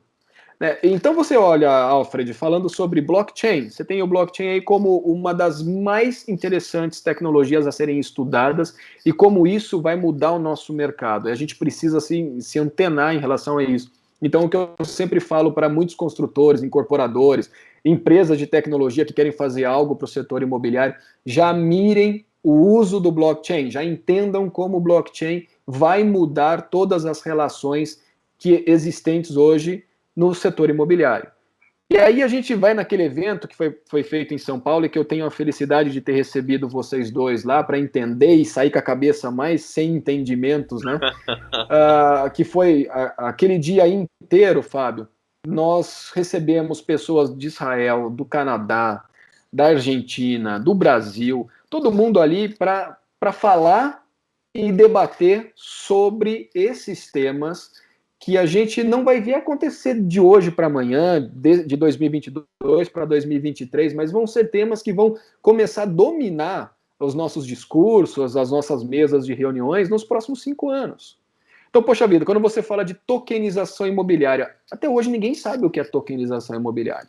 Então você olha, Alfred, falando sobre blockchain, você tem o blockchain aí como uma das mais interessantes tecnologias a serem estudadas e como isso vai mudar o nosso mercado. E a gente precisa assim, se antenar em relação a isso. Então o que eu sempre falo para muitos construtores, incorporadores, empresas de tecnologia que querem fazer algo para o setor imobiliário, já mirem o uso do blockchain, já entendam como o blockchain vai mudar todas as relações que existentes hoje no setor imobiliário. E aí a gente vai naquele evento que foi feito em São Paulo e que eu tenho a felicidade de ter recebido vocês dois lá para entender e sair com a cabeça mais sem entendimentos, né? Que foi aquele dia inteiro, Fábio, nós recebemos pessoas de Israel, do Canadá, da Argentina, do Brasil, todo mundo ali para falar e debater sobre esses temas que a gente não vai ver acontecer de hoje para amanhã, de 2022 para 2023, mas vão ser temas que vão começar a dominar os nossos discursos, as nossas mesas de reuniões nos próximos 5 anos. Então, poxa vida, quando você fala de tokenização imobiliária, até hoje ninguém sabe o que é tokenização imobiliária.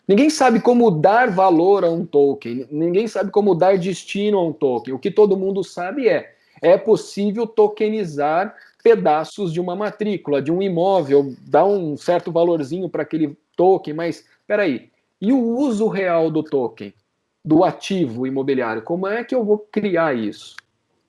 Ninguém sabe como dar valor a um token, ninguém sabe como dar destino a um token. O que todo mundo sabe é possível tokenizar pedaços de uma matrícula, de um imóvel, dar um certo valorzinho para aquele token, mas peraí, e o uso real do token, do ativo imobiliário? Como é que eu vou criar isso?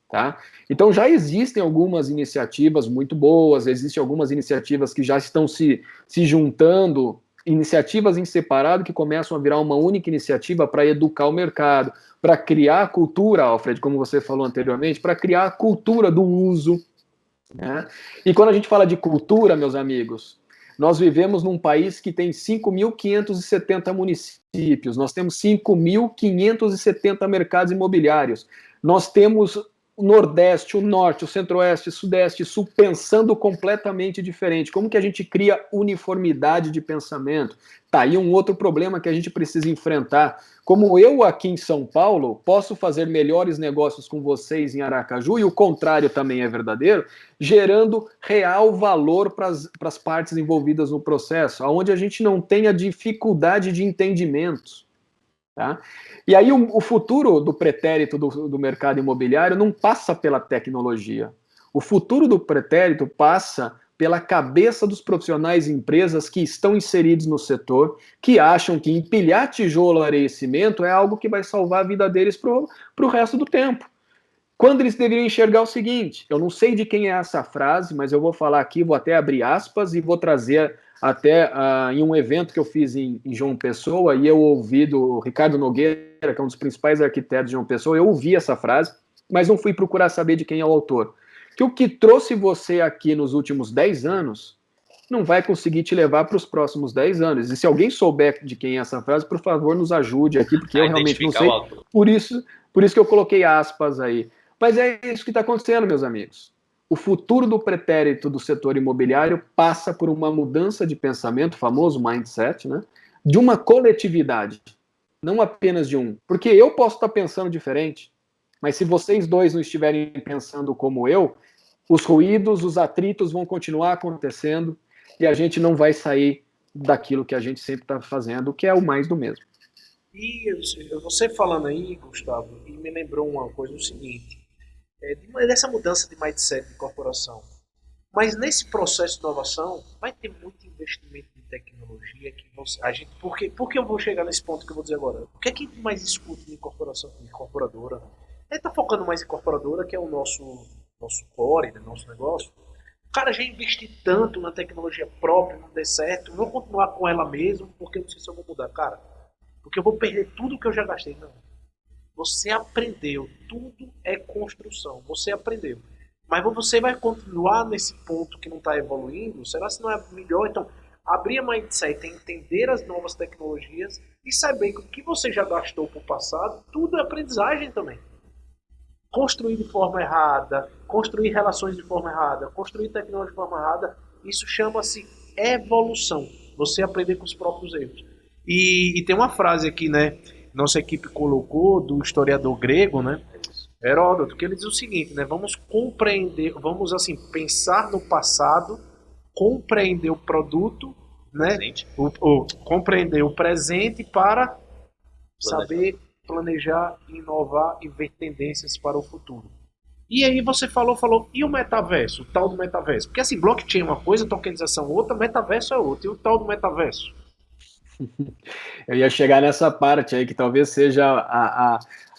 Tá? Então já existem algumas iniciativas muito boas, existem algumas iniciativas que já estão se juntando, iniciativas em separado que começam a virar uma única iniciativa para educar o mercado, para criar a cultura, Alfred, como você falou anteriormente, para criar a cultura do uso. Né? E quando a gente fala de cultura, meus amigos, nós vivemos num país que tem 5.570 municípios, nós temos 5.570 mercados imobiliários, nós temos o Nordeste, o Norte, o Centro-Oeste, o Sudeste, o Sul pensando completamente diferente. Como que a gente cria uniformidade de pensamento? Tá aí um outro problema que a gente precisa enfrentar. Como eu aqui em São Paulo posso fazer melhores negócios com vocês em Aracaju, e o contrário também é verdadeiro, gerando real valor para as partes envolvidas no processo, onde a gente não tenha dificuldade de entendimentos. Tá? E aí o futuro do pretérito do mercado imobiliário não passa pela tecnologia. O futuro do pretérito passa pela cabeça dos profissionais e empresas que estão inseridos no setor, que acham que empilhar tijolo, areia e cimento é algo que vai salvar a vida deles para o resto do tempo. Quando eles deveriam enxergar o seguinte, eu não sei de quem é essa frase, mas eu vou falar aqui, vou até abrir aspas e vou trazer até em um evento que eu fiz em João Pessoa, e eu ouvi do Ricardo Nogueira, que é um dos principais arquitetos de João Pessoa, eu ouvi essa frase, mas não fui procurar saber de quem é o autor. Que o que trouxe você aqui nos últimos 10 anos não vai conseguir te levar para os próximos 10 anos. E se alguém souber de quem é essa frase, por favor, nos ajude aqui, porque eu realmente não sei. Por isso que eu coloquei aspas aí. Mas é isso que está acontecendo, meus amigos. O futuro do pretérito do setor imobiliário passa por uma mudança de pensamento, famoso mindset, né? De uma coletividade, não apenas de um. Porque eu posso estar pensando diferente, mas se vocês dois não estiverem pensando como eu, os ruídos, os atritos vão continuar acontecendo e a gente não vai sair daquilo que a gente sempre está fazendo, que é o mais do mesmo. E você falando aí, Gustavo, e me lembrou uma coisa, o seguinte, dessa mudança de mindset de corporação. Mas nesse processo de inovação, vai ter muito investimento em tecnologia que por que eu vou chegar nesse ponto que eu vou dizer agora? O que é que mais escuta em corporação, em incorporadora? A gente está focando mais em incorporadora, que é o nosso core, né, nosso negócio. O cara já investiu tanto na tecnologia própria, não der certo, vou continuar com ela mesmo, porque eu não sei se eu vou mudar. Cara, porque eu vou perder tudo que eu já gastei. Não. Você aprendeu, tudo é construção, você aprendeu. Mas você vai continuar nesse ponto que não está evoluindo? Será que não é melhor? Então, abrir a mindset, entender as novas tecnologias e saber que o que você já gastou por passado, tudo é aprendizagem também. Construir de forma errada, construir relações de forma errada, construir tecnologia de forma errada, isso chama-se evolução. Você aprender com os próprios erros. E tem uma frase aqui, né? Nossa equipe colocou do historiador grego, né? Heródoto, que ele diz o seguinte, né? Vamos compreender, vamos assim pensar no passado, compreender o produto, né? Compreender o presente para saber planejar, inovar e ver tendências para o futuro. E aí você falou, e o metaverso, o tal do metaverso? Porque assim, blockchain é uma coisa, tokenização outra, metaverso é outra. E o tal do metaverso? Eu ia chegar nessa parte aí, que talvez seja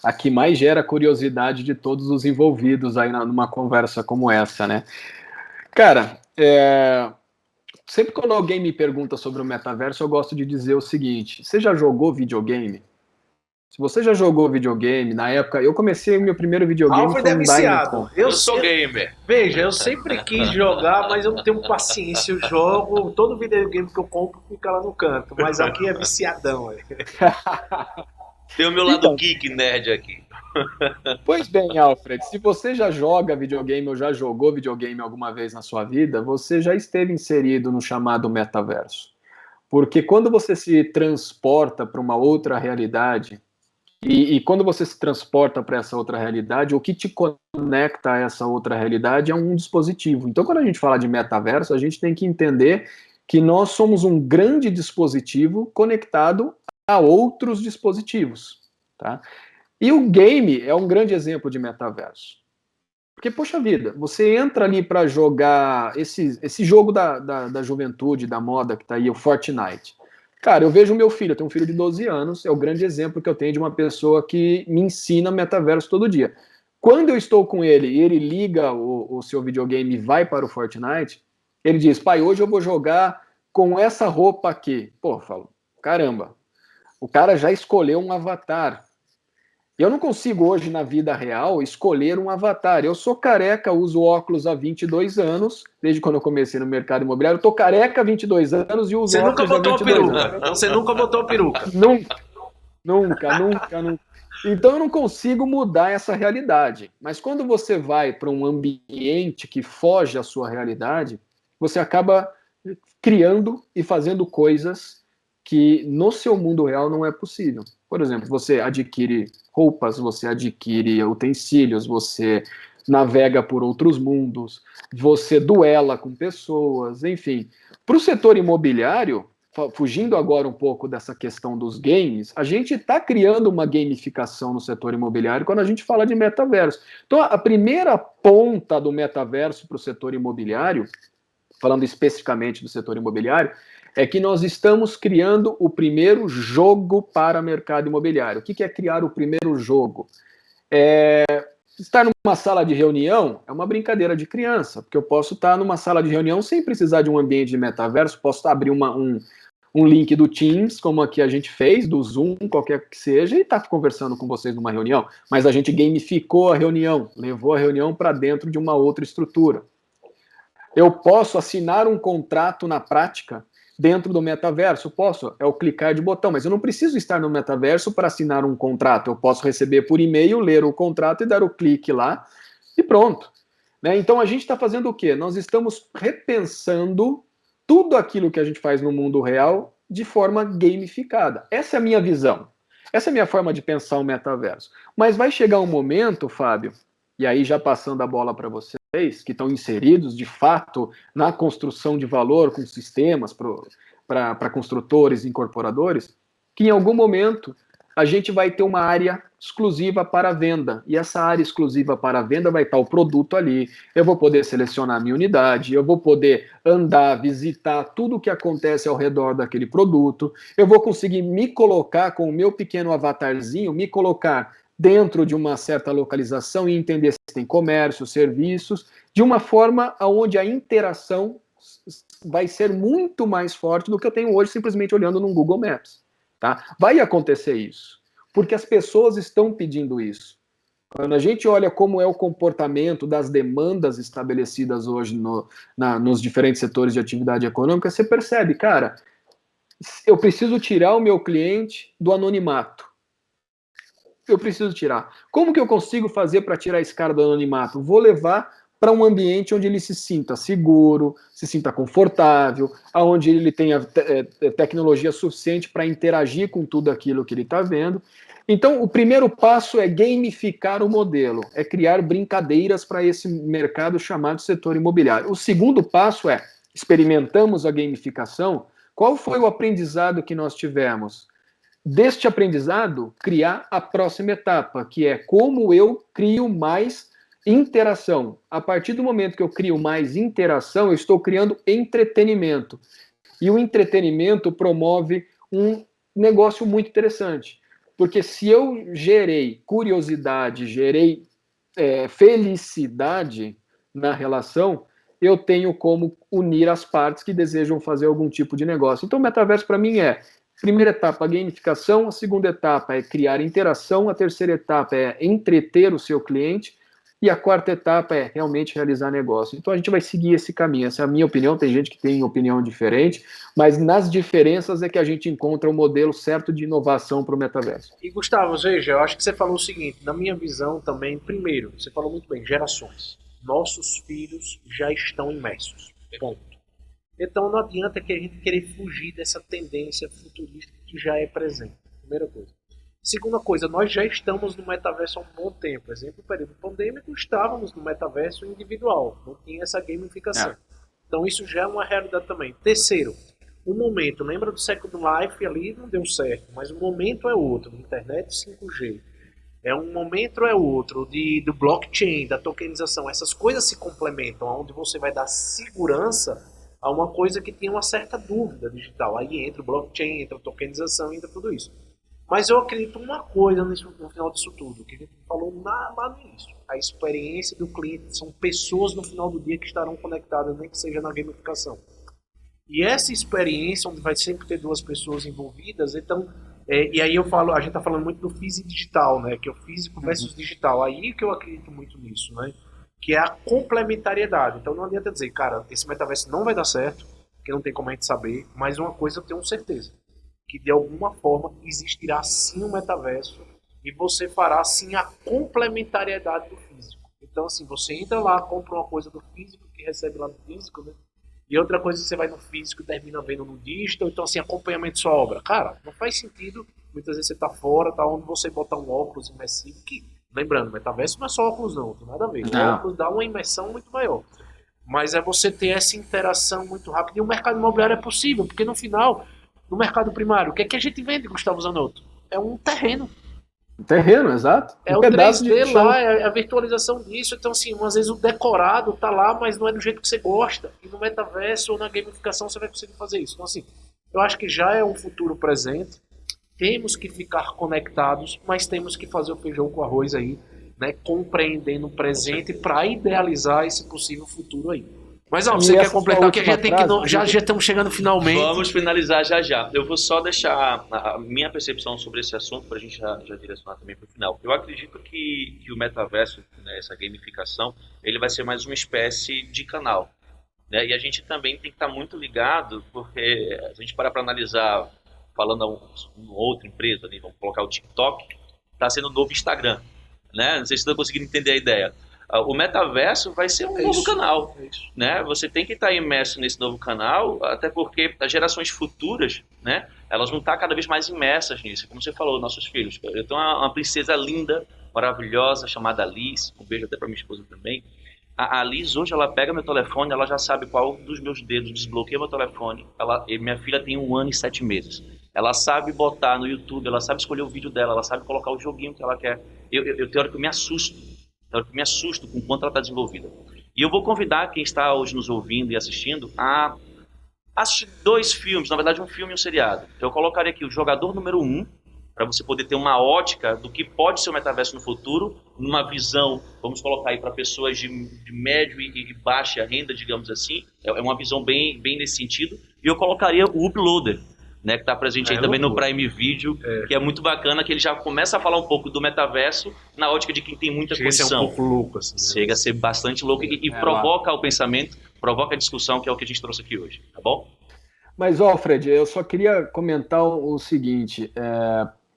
a que mais gera curiosidade de todos os envolvidos aí numa conversa como essa, né? Cara, sempre quando alguém me pergunta sobre o metaverso, eu gosto de dizer o seguinte: você já jogou videogame? Se você já jogou videogame, na época, eu comecei o meu primeiro videogame Alfred é viciado. Eu sou gamer. Veja, eu sempre quis jogar, mas eu não tenho paciência. Eu jogo, todo videogame que eu compro fica lá no canto. Mas aqui é viciadão. Tem o meu lado geek nerd aqui. Pois bem, Alfred, se você já joga videogame ou já jogou videogame alguma vez na sua vida, você já esteve inserido no chamado metaverso. Porque quando você se transporta para uma outra realidade, e quando você se transporta para essa outra realidade, o que te conecta a essa outra realidade é um dispositivo. Então, quando a gente fala de metaverso, a gente tem que entender que nós somos um grande dispositivo conectado a outros dispositivos, tá? E o game é um grande exemplo de metaverso. Porque, poxa vida, você entra ali para jogar esse jogo da juventude, da moda que tá aí, o Fortnite. Cara, eu vejo o meu filho, eu tenho um filho de 12 anos, é o grande exemplo que eu tenho de uma pessoa que me ensina metaverso todo dia. Quando eu estou com ele e ele liga o seu videogame e vai para o Fortnite, ele diz, pai, hoje eu vou jogar com essa roupa aqui. Pô, eu falo, caramba, o cara já escolheu um avatar. Eu não consigo hoje, na vida real, escolher um avatar. Eu sou careca, uso óculos há 22 anos, desde quando eu comecei no mercado imobiliário. Eu tô careca há 22 anos e uso óculos há 22 anos. Você nunca botou a peruca? Nunca. Então eu não consigo mudar essa realidade. Mas quando você vai para um ambiente que foge à sua realidade, você acaba criando e fazendo coisas que no seu mundo real não é possível. Por exemplo, você adquire roupas, você adquire utensílios, você navega por outros mundos, você duela com pessoas, enfim. Para o setor imobiliário, fugindo agora um pouco dessa questão dos games, a gente está criando uma gamificação no setor imobiliário quando a gente fala de metaverso. Então, a primeira ponta do metaverso para o setor imobiliário, falando especificamente do setor imobiliário, é que nós estamos criando o primeiro jogo para o mercado imobiliário. O que é criar o primeiro jogo? Estar numa sala de reunião é uma brincadeira de criança, porque eu posso estar numa sala de reunião sem precisar de um ambiente de metaverso, posso abrir um link do Teams, como aqui a gente fez, do Zoom, qualquer que seja, e estar conversando com vocês numa reunião. Mas a gente gamificou a reunião, levou a reunião para dentro de uma outra estrutura. Eu posso assinar um contrato na prática dentro do metaverso? Posso, é o clicar de botão, mas eu não preciso estar no metaverso para assinar um contrato. Eu posso receber por e-mail, ler o contrato e dar o clique lá e pronto. Né? Então a gente está fazendo o quê? Nós estamos repensando tudo aquilo que a gente faz no mundo real de forma gamificada. Essa é a minha visão. Essa é a minha forma de pensar o metaverso. Mas vai chegar um momento, Fábio, e aí já passando a bola para vocês, que estão inseridos, de fato, na construção de valor com sistemas para construtores e incorporadores, que em algum momento a gente vai ter uma área exclusiva para venda. E essa área exclusiva para venda vai estar o produto ali. Eu vou poder selecionar a minha unidade, eu vou poder andar, visitar tudo o que acontece ao redor daquele produto, eu vou conseguir me colocar com o meu pequeno avatarzinho, me colocar dentro de uma certa localização e entender se tem comércio, serviços, de uma forma onde a interação vai ser muito mais forte do que eu tenho hoje simplesmente olhando no Google Maps. Tá? Vai acontecer isso, porque as pessoas estão pedindo isso. Quando a gente olha como é o comportamento das demandas estabelecidas hoje nos diferentes setores de atividade econômica, você percebe, cara, eu preciso tirar o meu cliente do anonimato. Eu preciso tirar. Como que eu consigo fazer para tirar esse cara do anonimato? Vou levar para um ambiente onde ele se sinta seguro, se sinta confortável, onde ele tenha tecnologia suficiente para interagir com tudo aquilo que ele está vendo. Então, o primeiro passo é gamificar o modelo, é criar brincadeiras para esse mercado chamado setor imobiliário. O segundo passo é, experimentamos a gamificação, qual foi o aprendizado que nós tivemos? Deste aprendizado, criar a próxima etapa, que é como eu crio mais interação. A partir do momento que eu crio mais interação, eu estou criando entretenimento. E o entretenimento promove um negócio muito interessante. Porque se eu gerei curiosidade, gerei felicidade na relação, eu tenho como unir as partes que desejam fazer algum tipo de negócio. Então, o metaverso, para mim, primeira etapa, a gamificação, a segunda etapa é criar interação, a terceira etapa é entreter o seu cliente, e a quarta etapa é realmente realizar negócio. Então a gente vai seguir esse caminho. Essa é a minha opinião, tem gente que tem opinião diferente, mas nas diferenças é que a gente encontra o modelo certo de inovação para o metaverso. E Gustavo, veja, eu acho que você falou o seguinte, na minha visão também, primeiro, você falou muito bem, gerações. Nossos filhos já estão imersos. Ponto. Então não adianta que a gente querer fugir dessa tendência futurista que já é presente. Primeira coisa. Segunda coisa, nós já estamos no metaverso há um bom tempo. Exemplo, no período pandêmico, estávamos no metaverso individual. Não tinha essa gamificação. Então isso já é uma realidade também. Terceiro, o momento. Lembra do Second Life ali? Não deu certo. Mas o momento é outro. Internet 5G. Um momento é outro. Do blockchain, da tokenização. Essas coisas se complementam. Onde você vai dar segurança a uma coisa que tem uma certa dúvida digital. Aí entra o blockchain, entra a tokenização, entra tudo isso. Mas eu acredito uma coisa no final disso tudo, que a gente falou lá no início. A experiência do cliente são pessoas no final do dia que estarão conectadas, nem que seja na gamificação. E essa experiência, onde vai sempre ter duas pessoas envolvidas, então, e aí a gente está falando muito do físico e digital, né? Que é o físico versus digital. Aí que eu acredito muito nisso, né? Que é a complementariedade. Então não adianta dizer, cara, esse metaverso não vai dar certo, que não tem como a gente saber, mas uma coisa eu tenho certeza. Que de alguma forma existirá sim um metaverso e você fará sim a complementariedade do físico. Então assim, você entra lá, compra uma coisa do físico que recebe lá no físico, né? E outra coisa você vai no físico e termina vendo no digital, então assim, acompanhamento de sua obra. Cara, não faz sentido, muitas vezes você tá fora, tá onde você botar um óculos imersivo, que, lembrando, metaverso não é só óculos não tem nada a ver. O óculos dá uma imersão muito maior. Mas é você ter essa interação muito rápida e o mercado imobiliário é possível, porque no final... No mercado primário, o que é que a gente vende, Gustavo Zanotto? É um terreno. Um terreno, exato. É o 3D lá, é a virtualização disso. Então, assim, às vezes o decorado tá lá, mas não é do jeito que você gosta. E no metaverso ou na gamificação você vai conseguir fazer isso. Então, assim, eu acho que já é um futuro presente. Temos que ficar conectados, mas temos que fazer o feijão com arroz aí. né, compreendendo o presente para idealizar esse possível futuro aí. Mas ó, você quer completar que a gente tem que já estamos chegando finalmente. Vamos finalizar já. Eu vou só deixar a minha percepção sobre esse assunto para a gente já direcionar também para o final. Eu acredito que o metaverso, né, essa gamificação, ele vai ser mais uma espécie de canal, né? E a gente também tem que estar muito ligado, porque a gente para analisar, falando a uma outra empresa, né, vamos colocar o TikTok, está sendo o novo Instagram, né? Não sei se estão conseguindo entender a ideia. O metaverso vai ser um novo canal, né? Você tem que estar imerso nesse novo canal, até porque as gerações futuras, né, elas vão estar cada vez mais imersas nisso. Como você falou, nossos filhos. Eu tenho uma princesa linda, maravilhosa, chamada Liz. Um beijo até para minha esposa também. A Liz, hoje, ela pega meu telefone, ela já sabe qual dos meus dedos desbloqueia meu telefone. Minha filha tem 1 ano e 7 meses. Ela sabe botar no YouTube, ela sabe escolher o vídeo dela, ela sabe colocar o joguinho que ela quer. Eu tenho hora que eu me assusto. Eu me assusto com o quanto ela está desenvolvida. E eu vou convidar quem está hoje nos ouvindo e assistindo a assistir 2 filmes, na verdade um filme e um seriado. Eu colocaria aqui o Jogador Número 1, para você poder ter uma ótica do que pode ser o metaverso no futuro, numa visão, vamos colocar aí para pessoas de médio e baixa renda, digamos assim. É uma visão bem nesse sentido. E eu colocaria o Uploader, né, que está presente aí também no Prime Video, que é muito bacana, que ele já começa a falar um pouco do metaverso na ótica de quem tem muita condição. Chega a ser um pouco louco. Assim, né? Chega a ser bastante louco e provoca o pensamento, provoca a discussão, que é o que a gente trouxe aqui hoje, tá bom? Mas, Alfred, eu só queria comentar o seguinte,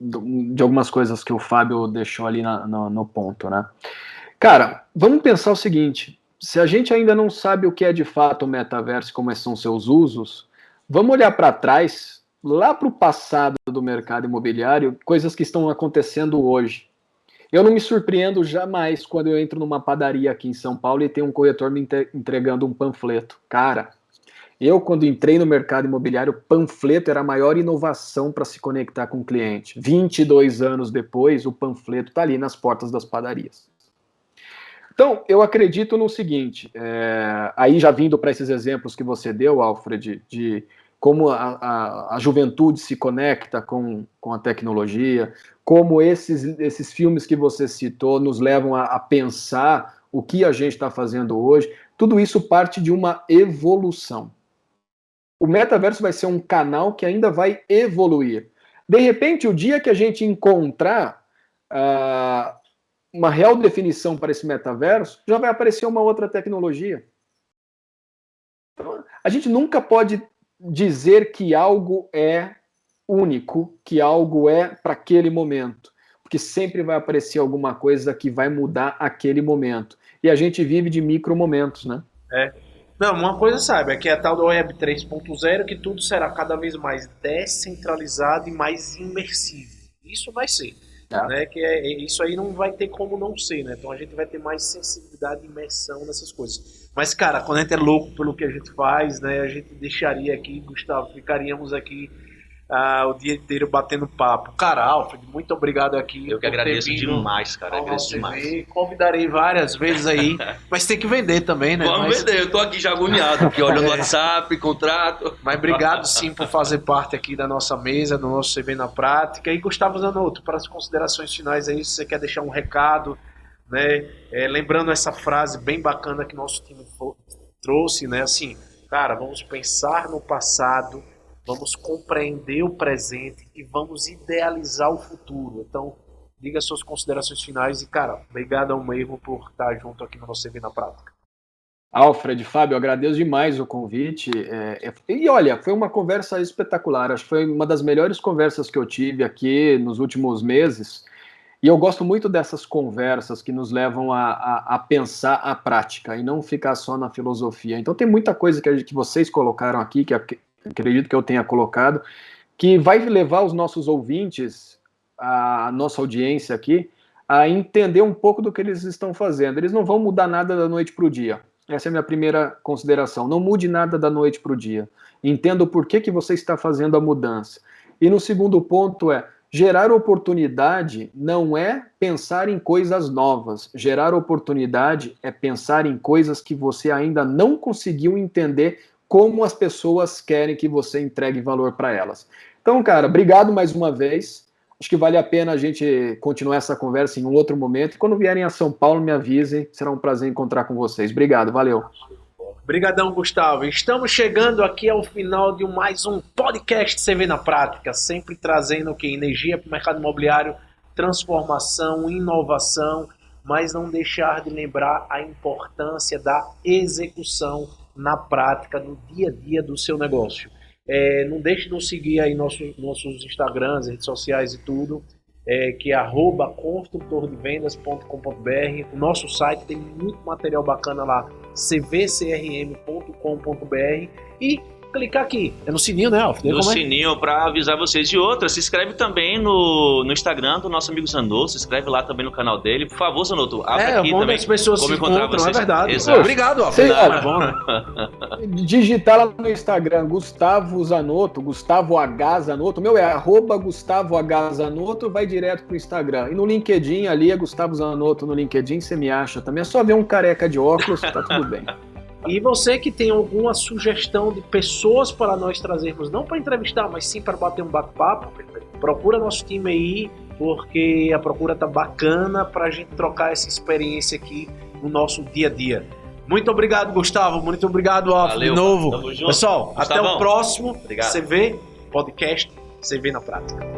de algumas coisas que o Fábio deixou ali no ponto, né? Cara, vamos pensar o seguinte, se a gente ainda não sabe o que é de fato o metaverso e como são seus usos, vamos olhar para trás, lá para o passado do mercado imobiliário, coisas que estão acontecendo hoje. Eu não me surpreendo jamais quando eu entro numa padaria aqui em São Paulo e tem um corretor me entregando um panfleto. Cara, eu quando entrei no mercado imobiliário, o panfleto era a maior inovação para se conectar com o cliente. 22 anos depois, o panfleto está ali nas portas das padarias. Então, eu acredito no seguinte, aí já vindo para esses exemplos que você deu, Alfred, de como a juventude se conecta com a tecnologia, como esses filmes que você citou nos levam a pensar o que a gente está fazendo hoje, tudo isso parte de uma evolução. O metaverso vai ser um canal que ainda vai evoluir. De repente, o dia que a gente encontrar uma real definição para esse metaverso, já vai aparecer uma outra tecnologia. Então, a gente nunca pode dizer que algo é único, que algo é para aquele momento, porque sempre vai aparecer alguma coisa que vai mudar aquele momento. E a gente vive de micromomentos, né? Não, uma coisa sabe, é que é a tal do Web 3.0, que tudo será cada vez mais descentralizado e mais imersivo. Isso vai ser. Né? Isso aí não vai ter como não ser, né? Então a gente vai ter mais sensibilidade e imersão nessas coisas. Mas, cara, quando a gente é louco pelo que a gente faz, né? A gente deixaria aqui, Gustavo, ficaríamos aqui o dia inteiro batendo papo. Cara, Alfred, muito obrigado aqui. Eu que agradeço demais, cara. Agradeço demais. Convidarei várias vezes aí, mas tem que vender também, né? Vamos vender, eu tô aqui já agoniado, aqui olhando o WhatsApp, contrato. Mas obrigado sim por fazer parte aqui da nossa mesa, do nosso CV na Prática. E Gustavo Zanotto, para as considerações finais aí, se você quer deixar um recado, né? Lembrando essa frase bem bacana que nosso time trouxe, né? Assim, cara, vamos pensar no passado, vamos compreender o presente e vamos idealizar o futuro. Então, diga suas considerações finais e, cara, obrigado ao Meigo por estar junto aqui no nosso CV na Prática. Alfred, Fábio, agradeço demais o convite. E olha, foi uma conversa espetacular. Acho que foi uma das melhores conversas que eu tive aqui nos últimos meses. E eu gosto muito dessas conversas que nos levam a pensar a prática e não ficar só na filosofia. Então tem muita coisa que vocês colocaram aqui, que acredito que eu tenha colocado, que vai levar os nossos ouvintes, a nossa audiência aqui, a entender um pouco do que eles estão fazendo. Eles não vão mudar nada da noite para o dia. Essa é a minha primeira consideração. Não mude nada da noite para o dia. Entenda o porquê que você está fazendo a mudança. E no segundo ponto gerar oportunidade não é pensar em coisas novas. Gerar oportunidade é pensar em coisas que você ainda não conseguiu entender como as pessoas querem que você entregue valor para elas. Então, cara, obrigado mais uma vez. Acho que vale a pena a gente continuar essa conversa em um outro momento. E quando vierem a São Paulo, me avisem. Será um prazer encontrar com vocês. Obrigado, valeu. Obrigadão, Gustavo. Estamos chegando aqui ao final de mais um podcast CV na Prática, sempre trazendo energia para o mercado imobiliário, transformação, inovação, mas não deixar de lembrar a importância da execução na prática, no dia a dia do seu negócio. Não deixe de nos seguir aí nossos Instagrams, redes sociais e tudo, que é @construtordevendas.com.br. O nosso site tem muito material bacana lá, cvcrm.com.br, e clicar aqui. É no sininho, né, Alf? No sininho para avisar vocês. E outra, se inscreve também no Instagram do nosso amigo Zanotto, se inscreve lá também no canal dele. Por favor, Zanotto, abre aqui também. As pessoas se encontram, é verdade. Exato. Obrigado, Alf. É bom, né? Digitar lá no Instagram, Gustavo Zanotto, Gustavo H. Zanotto. Meu é @Gustavo H. Zanotto, vai direto pro Instagram. E no LinkedIn ali é Gustavo Zanotto no LinkedIn, você me acha também. É só ver um careca de óculos, tá tudo bem. E você que tem alguma sugestão de pessoas para nós trazermos, não para entrevistar, mas sim para bater um bate-papo, procura nosso time aí, porque a procura tá bacana para a gente trocar essa experiência aqui no nosso dia a dia. Muito obrigado, Gustavo. Muito obrigado, Alf, de novo. Tamo junto. Pessoal, Gustavão, até o próximo obrigado. CV Podcast CV na Prática.